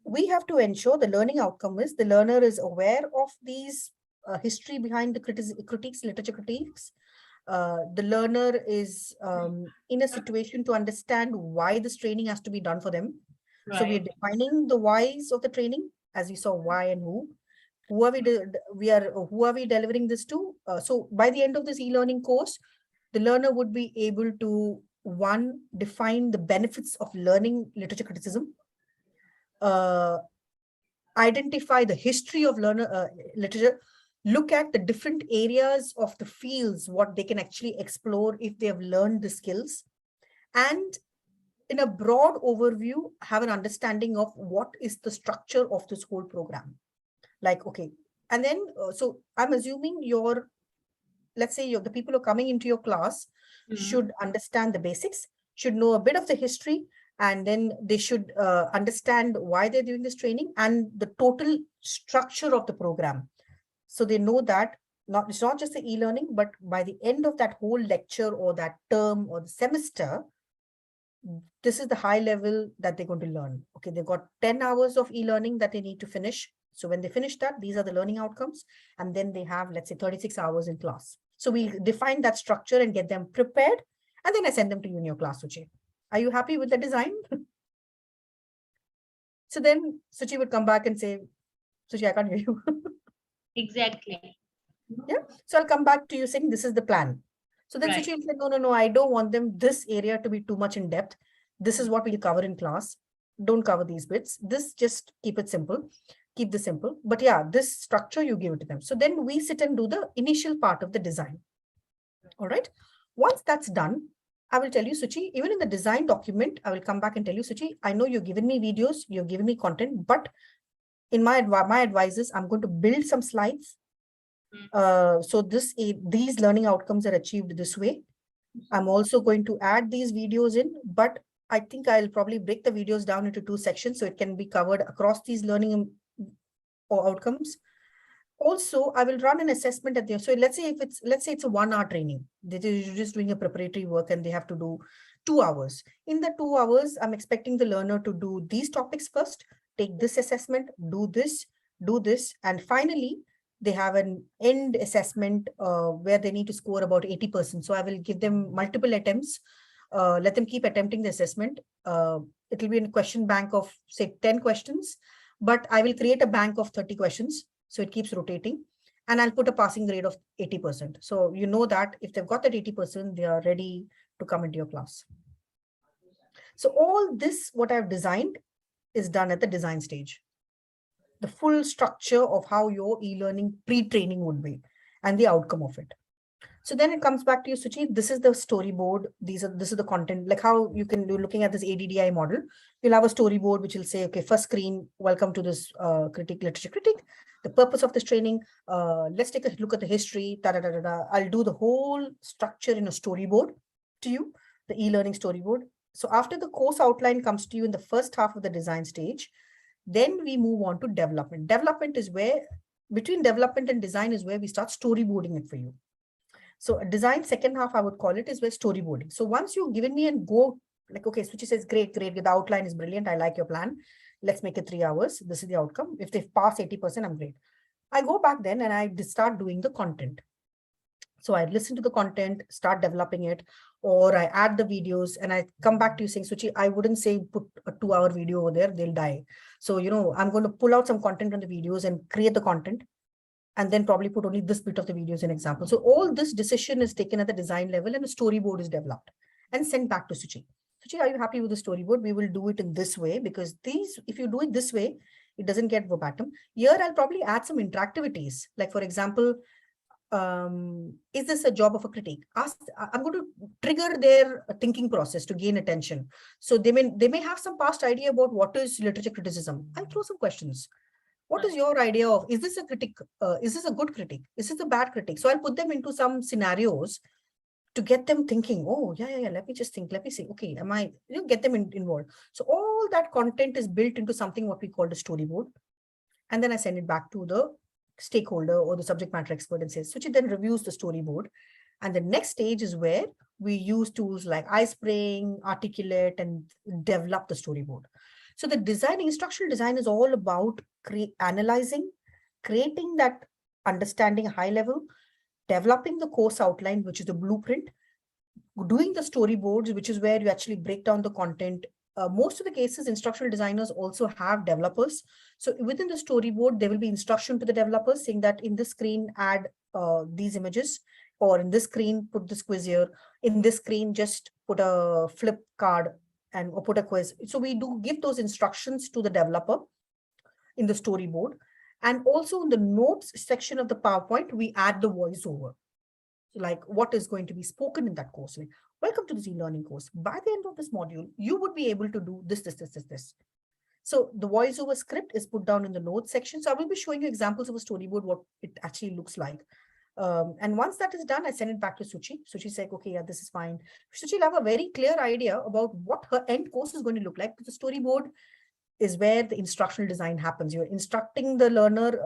we have to ensure the learning outcome is the learner is aware of these history behind the critiques, literature critiques. The learner is in a situation to understand why this training has to be done for them. Right. So we are defining the whys of the training, as you saw, why and who. Who are we delivering this to? So by the end of this e-learning course, the learner would be able to, one, define the benefits of learning literature criticism, identify the history of literature, look at the different areas of the fields, what they can actually explore if they have learned the skills, and in a broad overview, have an understanding of what is the structure of this whole program. Like, okay, and then, so I'm assuming let's say the people who are coming into your class should understand the basics. should know a bit of the history, and then they should understand why they're doing this training and the total structure of the program. So they know that it's not just the e-learning, but by the end of that whole lecture or that term or the semester, this is the high level that they're going to learn. Okay, they've got 10 hours of e-learning that they need to finish. So when they finish that, these are the learning outcomes. And then they have, let's say, 36 hours in class. So we define that structure and get them prepared. And then I send them to you in your class, Suchi. Are you happy with the design? So then Suchi would come back and say, Suchi, I can't hear you. Exactly. Yeah. So I'll come back to you saying this is the plan. So then Suchi said, no, I don't want them this area to be too much in depth. This is what we'll cover in class. Don't cover these bits. This, just keep it simple. Keep this simple. But yeah, this structure, you give it to them. So then we sit and do the initial part of the design. All right. Once that's done, I will tell you, Suchi, even in the design document, I will come back and tell you, Suchi, I know you've given me videos, you've given me content, but in my advice is I'm going to build some slides. So these learning outcomes are achieved this way. I'm also going to add these videos in, but I think I'll probably break the videos down into 2 sections so it can be covered across these learning outcomes. Also, I will run an assessment at the, so let's say it's a 1 hour training. You're just doing a preparatory work and they have to do 2 hours. In the 2 hours, I'm expecting the learner to do these topics first, take this assessment, do this, and finally, they have an end assessment where they need to score about 80%. So I will give them multiple attempts, let them keep attempting the assessment. It will be in a question bank of say 10 questions, but I will create a bank of 30 questions. So it keeps rotating, and I'll put a passing grade of 80%. So you know that if they've got that 80%, they are ready to come into your class. So all this, what I've designed, is done at the design stage. The full structure of how your e-learning pre-training would be and the outcome of it. So then it comes back to you, Suchi. This is the storyboard. This is the content, like how you can do looking at this ADDIE model. You'll have a storyboard which will say, okay, first screen, welcome to this literature critique. The purpose of this training. Let's take a look at the history. I'll do the whole structure in a storyboard to you, the e-learning storyboard. So after the course outline comes to you in the first half of the design stage, then we move on to development. Development is where, between development and design is where we start storyboarding it for you. So a design second half, I would call it, is where storyboarding. So once you've given me and go, like, okay, Suchi says, great, the outline is brilliant. I like your plan. Let's make it 3 hours. This is the outcome. If they've passed 80%, I'm great. I go back then and I start doing the content. So I listen to the content, start developing it, or I add the videos and I come back to you saying, Suchi, I wouldn't say put a 2-hour video over there, they'll die. So, I'm going to pull out some content from the videos and create the content, and then probably put only this bit of the video as an example. So all this decision is taken at the design level and a storyboard is developed and sent back to Suchi. Suchi, are you happy with the storyboard? We will do it in this way, because if you do it this way, it doesn't get verbatim. Here, I'll probably add some interactivities. Like, for example, is this a job of a critique? I'm going to trigger their thinking process to gain attention. So they may have some past idea about what is literature criticism. I'll throw some questions. What is your idea of, is this a critique? Is this a good critique? Is this a bad critique? So I'll put them into some scenarios to get them thinking, oh, yeah, let me just think. Let me see, okay, get them involved. So all that content is built into something what we call the storyboard. And then I send it back to the stakeholder or the subject matter expert and says, Suchi then reviews the storyboard. And the next stage is where we use tools like iSpring, Articulate, and develop the storyboard. So the instructional design is all about analyzing, creating that understanding high level, developing the course outline, which is the blueprint, doing the storyboards, which is where you actually break down the content. Most of the cases, instructional designers also have developers. So within the storyboard, there will be instruction to the developers saying that in this screen, add these images, or in this screen, put this quiz here. In this screen, just put a flip card or put a quiz. So we do give those instructions to the developer in the storyboard. And also in the notes section of the PowerPoint, we add the voiceover. Like what is going to be spoken in that course. Like, welcome to this e-learning course. By the end of this module, you would be able to do this. So the voiceover script is put down in the notes section. So I will be showing you examples of a storyboard, what it actually looks like. And once that is done, I send it back to Suchi. Suchi's like, okay, yeah, this is fine. Suchi will have a very clear idea about what her end course is going to look like. The storyboard is where the instructional design happens. You're instructing the learner,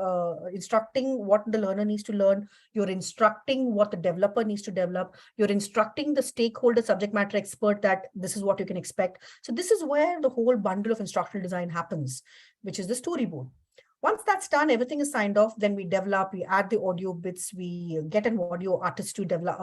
instructing what the learner needs to learn. You're instructing what the developer needs to develop. You're instructing the stakeholder subject matter expert that this is what you can expect. So this is where the whole bundle of instructional design happens, which is the storyboard. Once that's done, everything is signed off, then we develop, we add the audio bits, we get an audio artist to develop,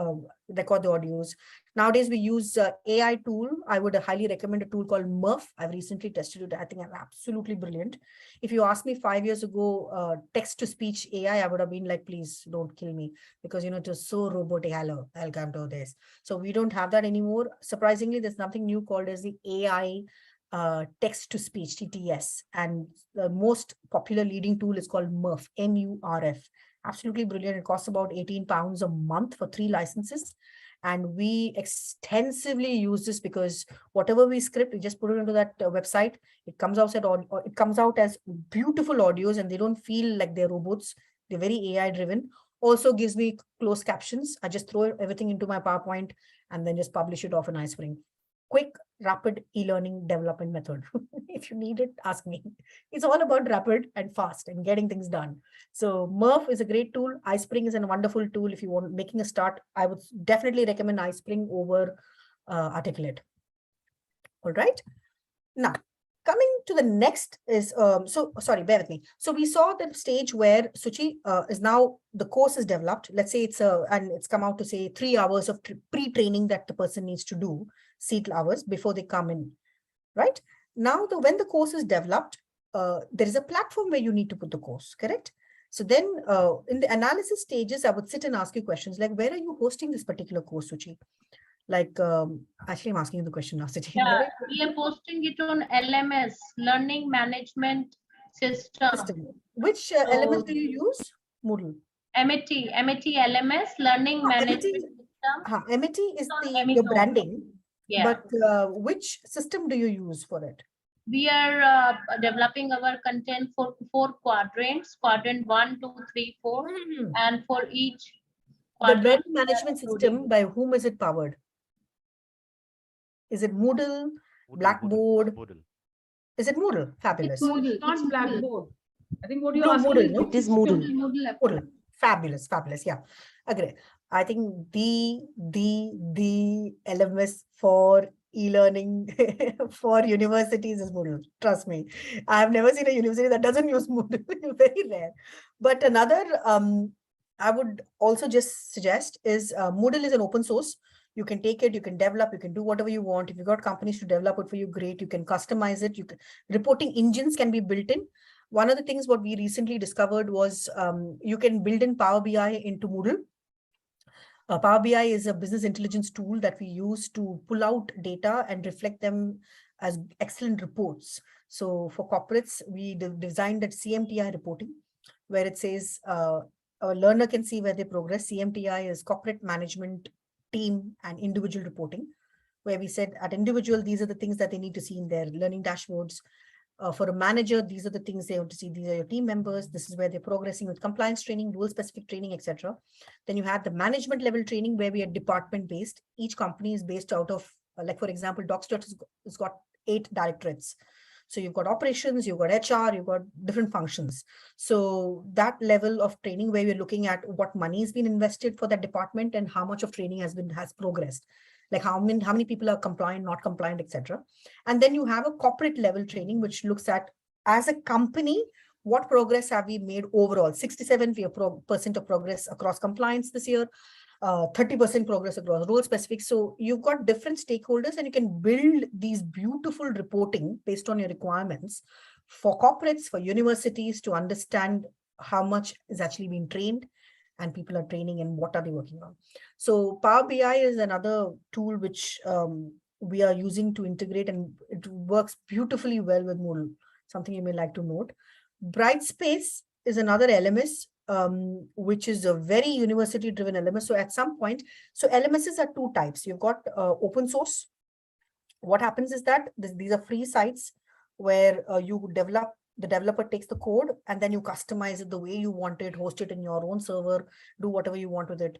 record the audios. Nowadays, we use AI tool. I would highly recommend a tool called Murph. I've recently tested it. I think I'm absolutely brilliant. If you asked me 5 years ago, text-to-speech AI, I would have been like, please don't kill me, because, you know, it was so robotic. Hello, I'll come to this. So we don't have that anymore. Surprisingly, there's nothing new called as the AI text-to-speech, TTS, and the most popular leading tool is called Murph, M-U-R-F. Absolutely brilliant. It costs about £18 a month for 3 licenses. And we extensively use this because whatever we script, we just put it into that website. It comes out as beautiful audios, and they don't feel like they're robots. They're very AI driven. Also gives me closed captions. I just throw everything into my PowerPoint and then just publish it off in iSpring. Quick, rapid e-learning development method. If you need it, ask me. It's all about rapid and fast and getting things done. So Murph is a great tool. iSpring is a wonderful tool. If you want making a start, I would definitely recommend iSpring over Articulate. All right. Now, coming to the next is, sorry, bear with me. So we saw the stage where Suchi is now, the course is developed. Let's say and it's come out to say 3 hours of pre-training that the person needs to do, seat hours before they come in, right? Now, when the course is developed, there is a platform where you need to put the course, correct? So then in the analysis stages, I would sit and ask you questions like, where are you hosting this particular course, Suchi? Like, actually, I'm asking you the question now, Suchi. Yeah, we are posting it on LMS, Learning Management System. Which LMS do you use? Moodle. Amity LMS, Learning Management System. Amity is your branding. Yeah. But which system do you use for it? We are developing our content for 4 quadrants, quadrant 1, 2, 3, 4, and for each quadrant. The learning management system, by whom is it powered? Is it Moodle, Blackboard? Moodle. Is it Moodle? Fabulous. It's Moodle, not Blackboard. I think what you're asking Moodle, is no? it is Moodle. Moodle. Fabulous, fabulous. Yeah, agree. I think the LMS for e-learning for universities is Moodle. Trust me, I've never seen a university that doesn't use Moodle. Very rare. But another, I would also just suggest is Moodle is an open source. You can take it, you can develop, you can do whatever you want. If you've got companies to develop it for you, great. You can customize it. Reporting engines can be built in. One of the things what we recently discovered was you can build in Power BI into Moodle. Power BI is a business intelligence tool that we use to pull out data and reflect them as excellent reports. So for corporates, we designed that CMTI reporting, where it says a learner can see where they progress. CMTI is corporate management team and individual reporting, where we said at individual, these are the things that they need to see in their learning dashboards. For a manager, these are the things they want to see. These are your team members. This is where they're progressing with compliance training, rule-specific training, etc. Then you have the management level training where we are department-based. Each company is based out of, like for example, DocStart has got 8 directorates. So you've got operations, you've got HR, you've got different functions. So that level of training where we're looking at what money has been invested for that department and how much of training has progressed. Like how many people are compliant, not compliant, etc. And then you have a corporate level training, which looks at, as a company, what progress have we made overall? 67% of progress across compliance this year, 30% progress across role specific. So you've got different stakeholders and you can build these beautiful reporting based on your requirements for corporates, for universities to understand how much is actually being trained and people are training and what are they working on. So Power BI is another tool which we are using to integrate, and it works beautifully well with Moodle, something you may like to note. Brightspace is another LMS, which is a very university-driven LMS. So at some point, so LMSs are 2 types. You've got open source. What happens is that these are free sites where you develop The developer takes the code and then you customize it the way you want it, host it in your own server, do whatever you want with it.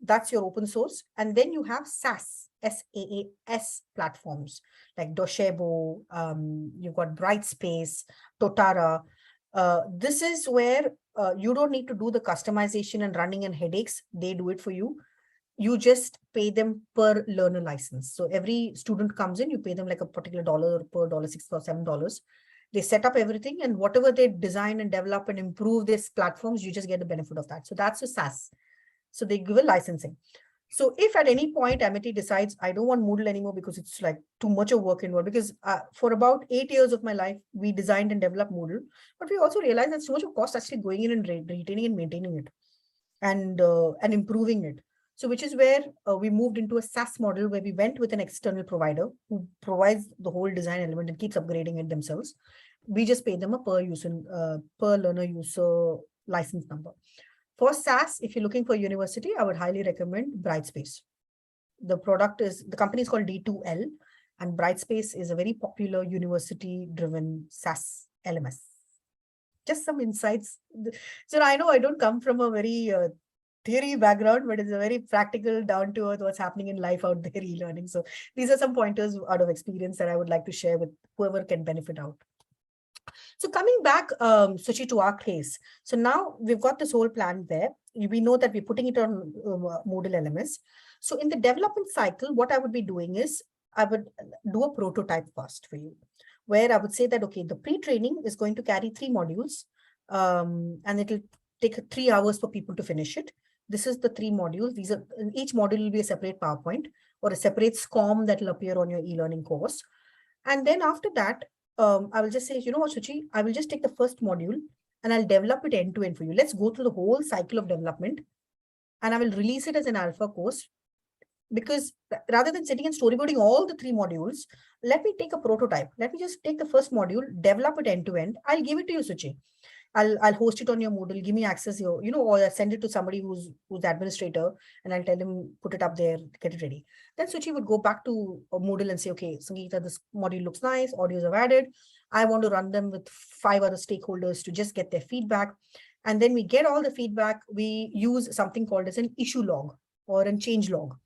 That's your open source. And then you have SaaS, SaaS platforms like Docebo, you've got Brightspace, Totara. This is where you don't need to do the customization and running and headaches. They do it for you. You just pay them per learner license. So every student comes in, you pay them like a particular dollar per dollar, $6 or $7. They set up everything, and whatever they design and develop and improve these platforms, you just get the benefit of that. So that's a SaaS. So they give a licensing. So if at any point Amity decides, I don't want Moodle anymore because it's like too much of work involved, because for about 8 years of my life, we designed and developed Moodle, but we also realized that so much of cost actually going in and retaining and maintaining it and improving it. So which is where we moved into a SaaS model where we went with an external provider who provides the whole design element and keeps upgrading it themselves. We just pay them a per learner user license number. For SaaS, if you're looking for university, I would highly recommend Brightspace. The company is called D2L, and Brightspace is a very popular university-driven SaaS LMS. Just some insights. So I know I don't come from a very theory background, but it's a very practical, down to earth, what's happening in life out there, e-learning. So these are some pointers out of experience that I would like to share with whoever can benefit out. So coming back, Suchi, to our case. So now we've got this whole plan there. We know that we're putting it on Moodle LMS. So in the development cycle, what I would be doing is I would do a prototype first for you, where I would say that, okay, the pre-training is going to carry 3 modules, and it'll take 3 hours for people to finish it. This is the 3 modules. Each module will be a separate PowerPoint or a separate SCORM that will appear on your e-learning course. And then after that, I will just say, you know what, Suchi, I will just take the first module and I'll develop it end to end for you. Let's go through the whole cycle of development, and I will release it as an alpha course. Because rather than sitting and storyboarding all the 3 modules, let me take a prototype. Let me just take the first module, develop it end to end. I'll give it to you, Suchi. I'll host it on your Moodle, give me access, or I'll send it to somebody who's the administrator, and I'll tell him, put it up there, get it ready. Then Suchi would go back to Moodle and say, okay, Sangeetha, this module looks nice, audios are added. I want to run them with 5 other stakeholders to just get their feedback. And then we get all the feedback. We use something called as an issue log or a change log.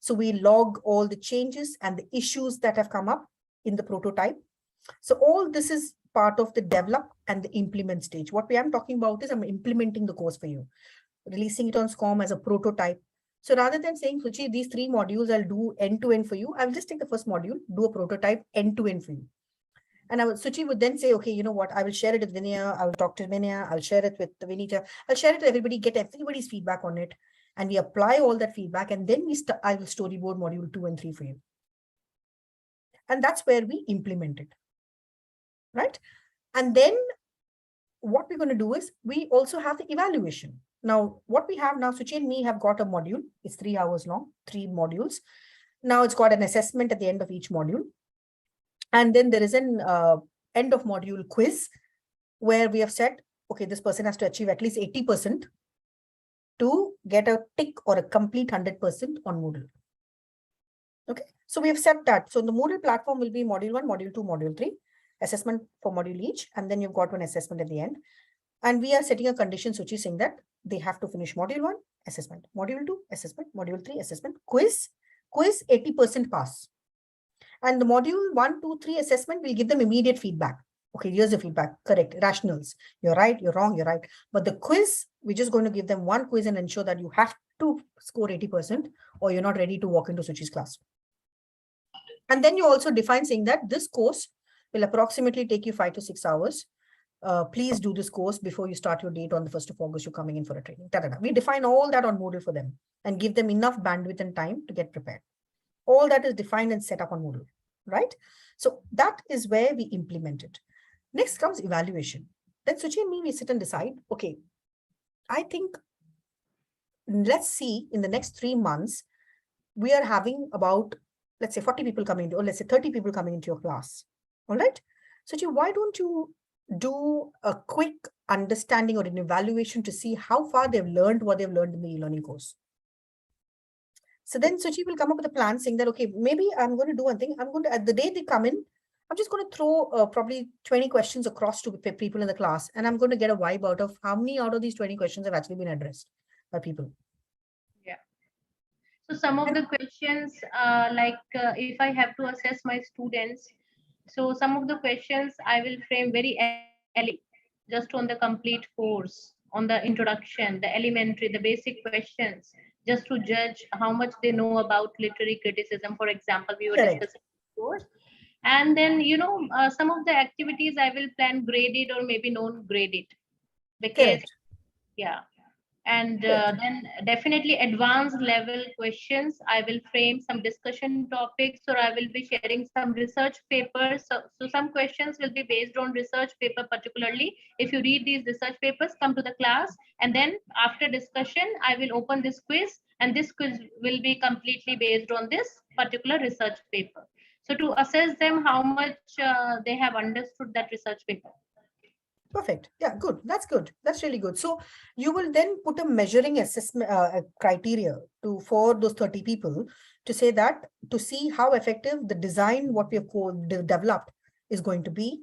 So we log all the changes and the issues that have come up in the prototype. So all this is part of the develop and the implement stage. What I'm talking about is I'm implementing the course for you, releasing it on SCORM as a prototype. So rather than saying, Suchi, these 3 modules I'll do end to end for you, I'll just take the first module, do a prototype end to end for you. And Suchi would then say, okay, you know what, I will share it with Vinaya, I will talk to Vinaya, I'll share it with Vinita, I'll share it to everybody, get everybody's feedback on it. And we apply all that feedback, and then I will storyboard module 2 and 3 for you. And that's where we implement it, right? And then what we're going to do is we also have the evaluation. Now, what we have now, Suchi and me have got a module. It's 3 hours long, 3 modules. Now it's got an assessment at the end of each module. And then there is an end of module quiz where we have said, okay, this person has to achieve at least 80% to get a tick or a complete 100% on Moodle. Okay, so we have set that. So the Moodle platform will be module 1, module 2, module 3, assessment for module each, and then you've got one assessment at the end. And we are setting a condition, Suchi, saying that they have to finish module 1, assessment, module 2, assessment, module 3, assessment, quiz 80% pass. And the module 1, 2, 3 assessment will give them immediate feedback. Okay, here's the feedback, correct, rationals. You're right, you're wrong, you're right. But the quiz, we're just going to give them one quiz and ensure that you have to score 80% or you're not ready to walk into Suchi's class. And then you also define saying that this course will approximately take you 5 to 6 hours. Please do this course before you start your date on the 1st of August, you're coming in for a training. We define all that on Moodle for them and give them enough bandwidth and time to get prepared. All that is defined and set up on Moodle, right? So that is where we implement it. Next comes evaluation. Then Suchi and me, we sit and decide, okay, I think, let's see, in the next 3 months, we are having about, let's say 40 people coming into, or let's say 30 people coming into your class. All right. Suchi, why don't you do a quick understanding or an evaluation to see how far they've learned what they've learned in the e-learning course? So then Suchi will come up with a plan saying that, okay, maybe I'm going to do one thing. I'm going to, at the day they come in, I'm just going to throw probably 20 questions across to people in the class, and I'm going to get a vibe out of how many out of these 20 questions have actually been addressed by people. Yeah. So some of the questions, if I have to assess my students, so some of the questions I will frame very early, just on the complete course, on the introduction, the elementary, the basic questions, just to judge how much they know about literary criticism. For example, we were Correct. discussing course. And then, some of the activities I will plan graded or maybe non-graded, because Correct. yeah. And Correct. then definitely advanced level questions. I will frame some discussion topics, or I will be sharing some research papers. So some questions will be based on research paper particularly. If you read these research papers, come to the class, and then after discussion, I will open this quiz, and this quiz will be completely based on this particular research paper. So to assess them how much they have understood that research paper. Perfect. Yeah, good. That's good. That's really good. So you will then put a measuring assessment criteria for those 30 people to say that, to see how effective the design, what we have developed, is going to be.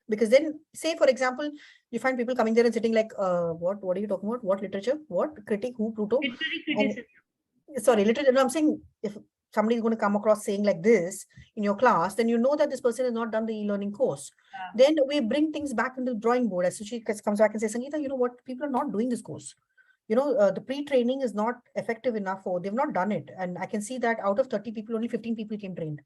Because then, say, for example, you find people coming there and sitting like, what are you talking about? What literature? What critic? Who? Pluto? Literary And, criticism. sorry, literature. No, I'm saying if somebody is going to come across saying like this in your class, then you know that this person has not done the e-learning course. Then we bring things back into the drawing board. As she comes back and says, Sangeetha, you know what? People are not doing this course. The pre-training is not effective enough, or they've not done it. And I can see that out of 30 people, only 15 people came trained.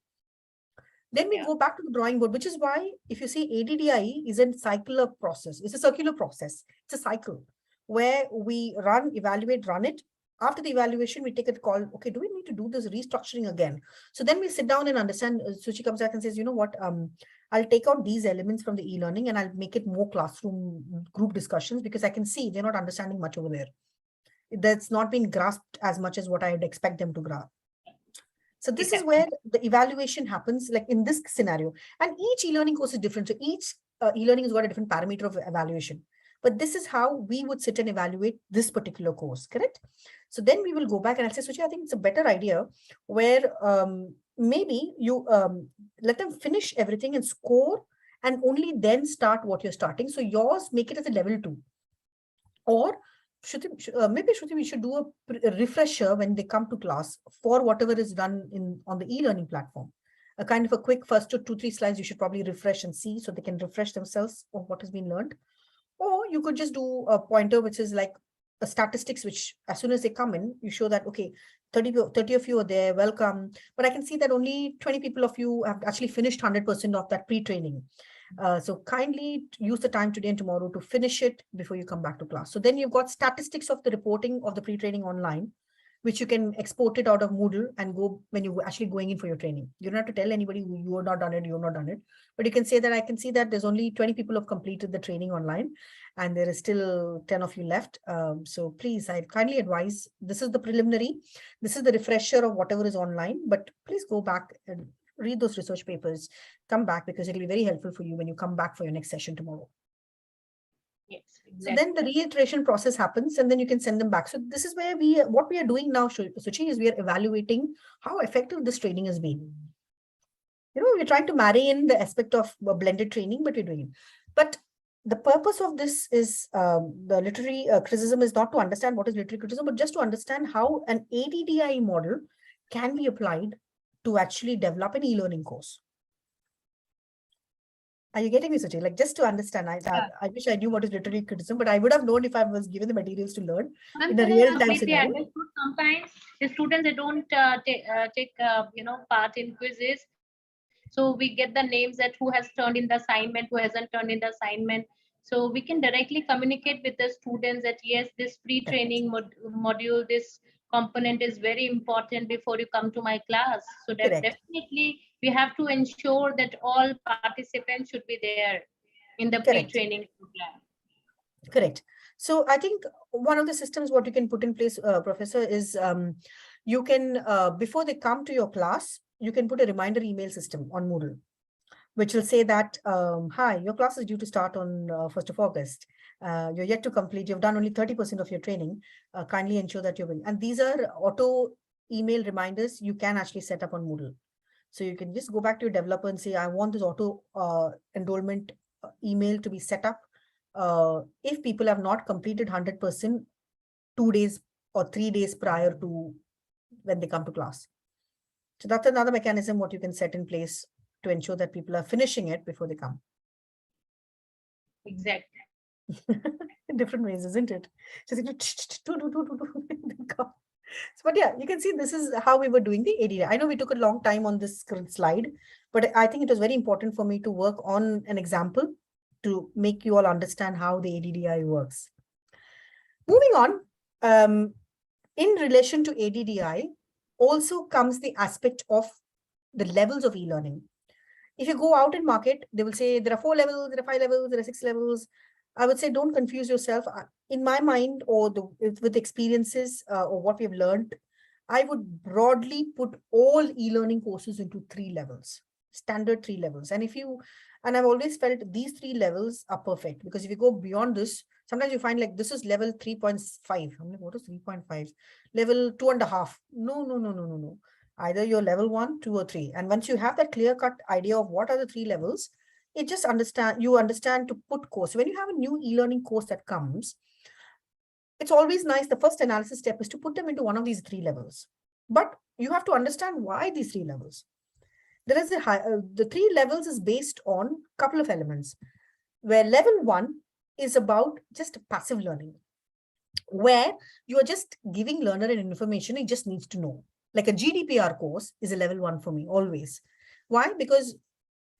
Then we go back to the drawing board, which is why if you see ADDIE is a circular process. It's a circular process. It's a cycle where we run, evaluate, run it. After the evaluation, we take a call. Okay, do we need to do this restructuring again? So then we sit down and understand. Suchi comes back and says, you know what? I'll take out these elements from the e-learning and I'll make it more classroom group discussions, because I can see they're not understanding much over there. That's not been grasped as much as what I would expect them to grasp. So this is where the evaluation happens, like in this scenario. And each e-learning course is different. So each e-learning has got a different parameter of evaluation. But this is how we would sit and evaluate this particular course, correct? So then we will go back and I'll say, Suchi, I think it's a better idea where maybe you let them finish everything and score, and only then start what you're starting. So yours, make it as a level 2. Or maybe we should do a refresher when they come to class for whatever is done on the e-learning platform. A kind of a quick first 2-3 slides you should probably refresh and see, so they can refresh themselves on what has been learned. Or you could just do a pointer, which is like a statistics, which as soon as they come in, you show that, okay, 30 of you are there, welcome. But I can see that only 20 people of you have actually finished 100% of that pre-training. So kindly use the time today and tomorrow to finish it before you come back to class. So then you've got statistics of the reporting of the pre-training online, which you can export it out of Moodle and go when you're actually going in for your training. You don't have to tell anybody you have not done it, you have not done it. But you can say that I can see that there's only 20 people who have completed the training online, and there is still 10 of you left. So please, I kindly advise, this is the preliminary. This is the refresher of whatever is online, but please go back and read those research papers, come back, because it'll be very helpful for you when you come back for your next session tomorrow. Yes, exactly. So then the reiteration process happens, and then you can send them back. So this is where what we are doing now, Suchi, is we are evaluating how effective this training has been. We're trying to marry in the aspect of blended training, but we're doing it. But the purpose of this is the literary criticism is not to understand what is literary criticism, but just to understand how an ADDIE model can be applied to actually develop an e-learning course. Are you getting me, Suchi? Like, just to understand, I wish I knew what is literary criticism, but I would have known if I was given the materials to learn in a real-time scenario. Sometimes the students, they don't take part in quizzes. So we get the names that who has turned in the assignment, who hasn't turned in the assignment. So we can directly communicate with the students that yes, this pre-training module, this component is very important before you come to my class. So definitely we have to ensure that all participants should be there in the pre-training program. Correct. So I think one of the systems what you can put in place, Professor, is you can, before they come to your class, you can put a reminder email system on Moodle, which will say that, hi, your class is due to start on 1st of August. You're yet to complete, you've done only 30% of your training. Kindly ensure that you're in. And these are auto email reminders you can actually set up on Moodle. So you can just go back to your developer and say, I want this auto enrollment email to be set up. If people have not completed 100% 2 days or 3 days prior to when they come to class. So that's another mechanism what you can set in place to ensure that people are finishing it before they come. Exactly. In different ways, isn't it? Just but yeah, you can see this is how we were doing the ADDIE. I know we took a long time on this slide, but I think it was very important for me to work on an example to make you all understand how the ADDIE works. Moving on, in relation to ADDIE, also comes the aspect of the levels of e-learning. If you go out in market, they will say there are 4 levels, there are 5 levels, there are 6 levels. I would say don't confuse yourself. In my mind, or with experiences or what we have learned, I would broadly put all e-learning courses into 3 levels, standard 3 levels. And I've always felt these 3 levels are perfect, because if you go beyond this, sometimes you find like this is level 3.5. I'm like, what is 3.5? Level 2.5. No. Either you're level 1, 2, or 3. And once you have that clear-cut idea of what are the 3 levels, it just you understand to put course. So when you have a new e-learning course that comes, it's always nice. The first analysis step is to put them into one of these 3 levels. But you have to understand why these 3 levels. There is the 3 levels is based on a couple of elements, where level 1 is about just passive learning, where you are just giving learner an information he just needs to know. Like a GDPR course is a level 1 for me always. Why? Because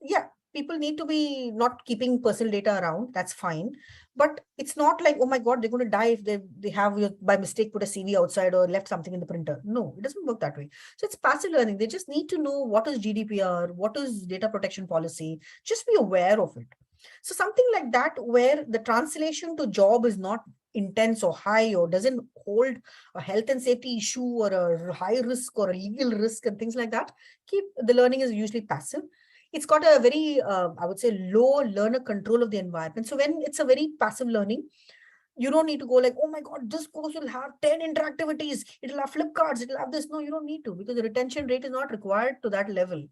yeah, people need to be not keeping personal data around. That's fine. But it's not like, oh my God, they're going to die if they have by mistake put a CV outside or left something in the printer. No, it doesn't work that way. So it's passive learning. They just need to know what is GDPR, what is data protection policy. Just be aware of it. So something like that, where the translation to job is not intense or high, or doesn't hold a health and safety issue or a high risk or a legal risk and things like that. The learning is usually passive. It's got a very, I would say, low learner control of the environment. So when it's a very passive learning, you don't need to go like, oh my God, this course will have 10 interactivities. It'll have flip cards. It'll have this. No, you don't need to, because the retention rate is not required to that level.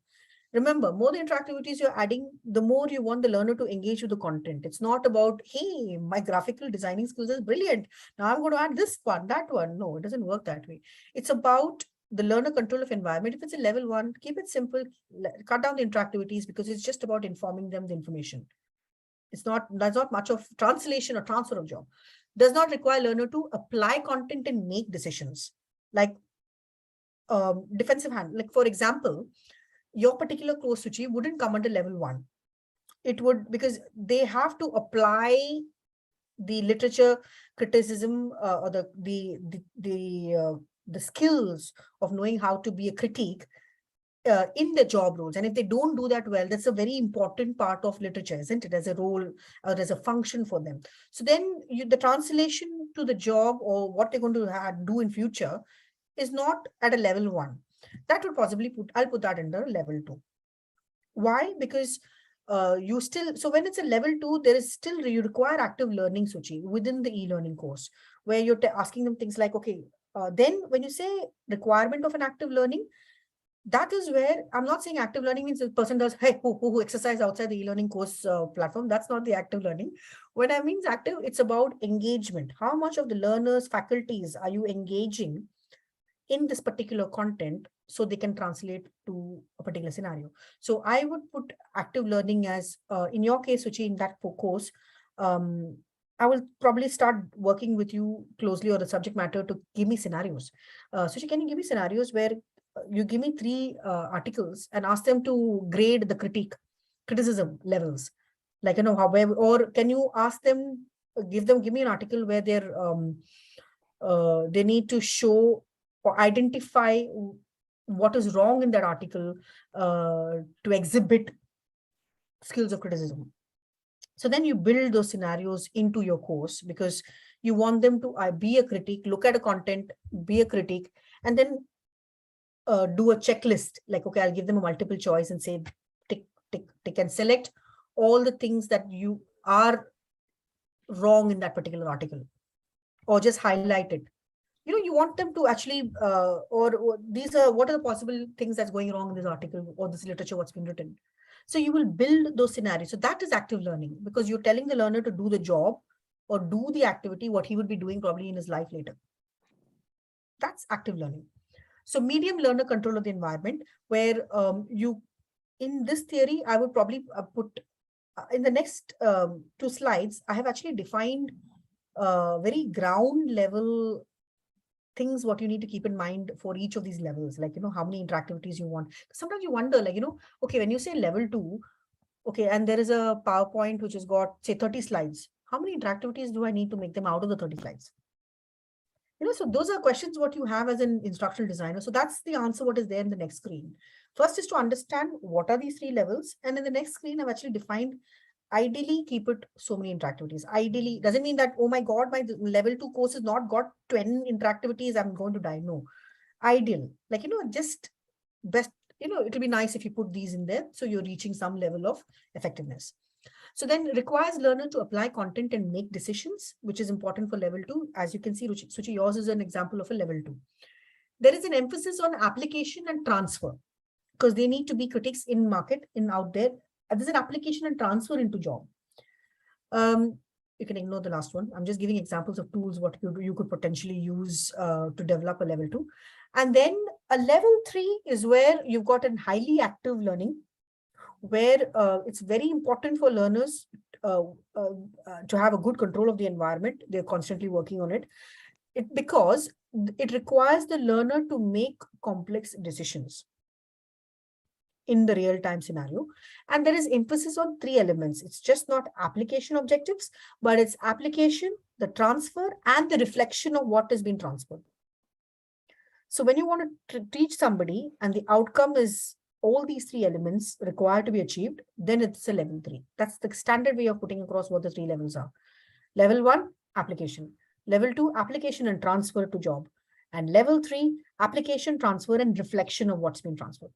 Remember, more the interactivities you're adding, the more you want the learner to engage with the content. It's not about, hey, my graphical designing skills is brilliant. Now I'm going to add this one, that one. No, it doesn't work that way. It's about the learner control of environment. If it's a level 1, keep it simple, cut down the interactivities, because it's just about informing them the information. There's not much of translation or transfer of job. Does not require learner to apply content and make decisions. Like defensive hand. Like for example, your particular course, Suchi, wouldn't come under level 1. It would, because they have to apply the literature criticism or the skills of knowing how to be a critique in the job roles. And if they don't do that well, that's a very important part of literature, isn't it? As a role or as a function for them. So then the translation to the job or what they're going to do in future is not at a level 1. That would possibly I'll put that under level 2. Why? Because so when it's a level 2, there is still, you require active learning, Suchi, within the e-learning course, where you're asking them things like, okay, then when you say requirement of an active learning, that is where I'm not saying active learning means the person does, hey, who exercise outside the e-learning course platform. That's not the active learning. When I mean active, it's about engagement. How much of the learners, faculties are you engaging in this particular content so they can translate to a particular scenario? So I would put active learning as, in your case, Suchi, in that course, I will probably start working with you closely on the subject matter to give me scenarios. Suchi, can you give me scenarios where you give me 3 articles and ask them to grade the criticism levels? Like, you know, or can you ask them, give me an article where they need to show or identify what is wrong in that article to exhibit skills of criticism. So then you build those scenarios into your course, because you want them to be a critic, look at a content, be a critic, and then do a checklist. Like, okay, I'll give them a multiple choice and say, tick, tick, tick, and select all the things that you are wrong in that particular article, or just highlight it. you want them to actually, or these are, what are the possible things that's going wrong in this article or this literature, what's been written. So you will build those scenarios. So that is active learning, because you're telling the learner to do the job or do the activity, what he would be doing probably in his life later. That's active learning. So medium learner control of the environment, where in this theory, I would probably put in the next 2 slides, I have actually defined very ground level things, what you need to keep in mind for each of these levels, like, how many interactivities you want. Sometimes you wonder, like, okay, when you say level 2, okay, and there is a PowerPoint which has got, say, 30 slides. How many interactivities do I need to make them out of the 30 slides? So those are questions what you have as an instructional designer. So that's the answer what is there in the next screen. First is to understand what are these 3 levels. And in the next screen, I've actually defined, ideally keep it so many interactivities. Ideally doesn't mean that, oh my God, my level 2 course has not got 20 interactivities, I'm going to die. No, ideal, like, just best, it'll be nice if you put these in there. So you're reaching some level of effectiveness. So then requires learner to apply content and make decisions, which is important for level 2. As you can see, Suchi, yours is an example of a level 2. There is an emphasis on application and transfer, because they need to be critics in market, in out there. There's an application and transfer into job. You can ignore the last one. I'm just giving examples of tools what you could potentially use to develop a level 2. And then a level 3 is where you've got a highly active learning, where it's very important for learners to have a good control of the environment. They're constantly working on it, because it requires the learner to make complex decisions in the real-time scenario. And there is emphasis on 3 elements. It's just not application objectives, but it's application, the transfer, and the reflection of what has been transferred. So when you want to teach somebody and the outcome is all these 3 elements required to be achieved, then it's a level 3. That's the standard way of putting across what the 3 levels are. Level 1, application. Level 2, application and transfer to job. And level 3, application, transfer, and reflection of what's been transferred.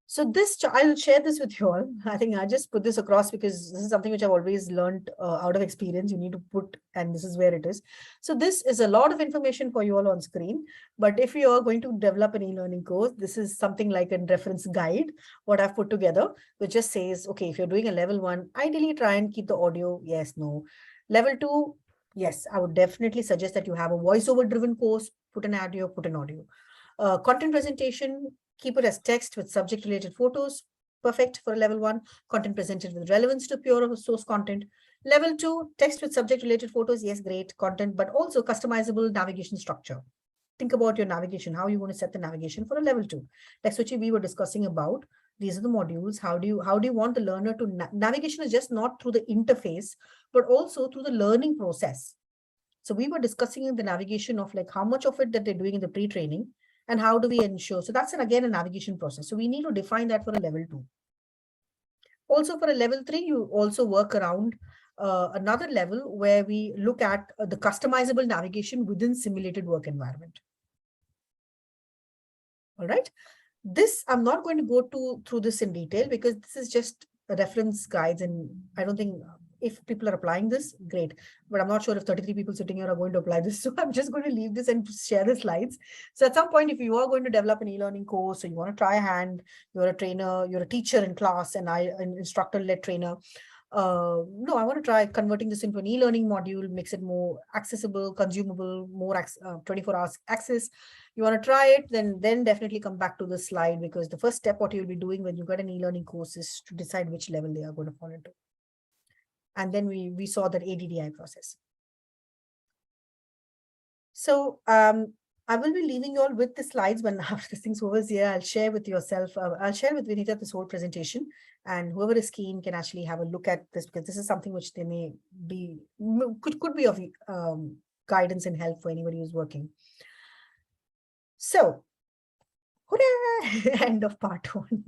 So this, I'll share this with you all. I think I just put this across because this is something which I've always learned out of experience. You need to put, and this is where it is. So this is a lot of information for you all on screen. But if you are going to develop an e-learning course, this is something like a reference guide, what I've put together, which just says, okay, if you're doing a level 1, ideally try and keep the audio. Yes, no. Level 2, yes, I would definitely suggest that you have a voiceover driven course, put an audio, put an audio. Content presentation, keep it as text with subject related photos. Perfect for level 1. Content presented with relevance to pure source content. Level 2, text with subject related photos. Yes, great content, but also customizable navigation structure. Think about your navigation, how you want to set the navigation for a level 2. Like Suchi, we were discussing about, these are the modules. How do you want the learner to navigation is just not through the interface, but also through the learning process. So we were discussing in the navigation of like how much of it that they're doing in the pre-training, and how do we ensure? So that's again a navigation process. So we need to define that for a level 2. Also for a level 3, you also work around another level where we look at the customizable navigation within simulated work environment. All right. This, I'm not going to go through this in detail because this is just a reference guides, and I don't think if people are applying this, great. But I'm not sure if 33 people sitting here are going to apply this. So I'm just going to leave this and share the slides. So at some point, if you are going to develop an e-learning course, or you want to try a hand, you're a trainer, you're a teacher in class, and an instructor-led trainer. No, I want to try converting this into an e-learning module, makes it more accessible, consumable, more 24 hours access. You want to try it, then definitely come back to this slide, because the first step what you'll be doing when you get an e-learning course is to decide which level they are going to fall into. And then we saw that ADDIE process. So I will be leaving you all with the slides when after this thing's over here. I'll share with yourself. I'll share with Vinita this whole presentation, and whoever is keen can actually have a look at this, because this is something which they may be could be of guidance and help for anybody who's working. So, end of part 1.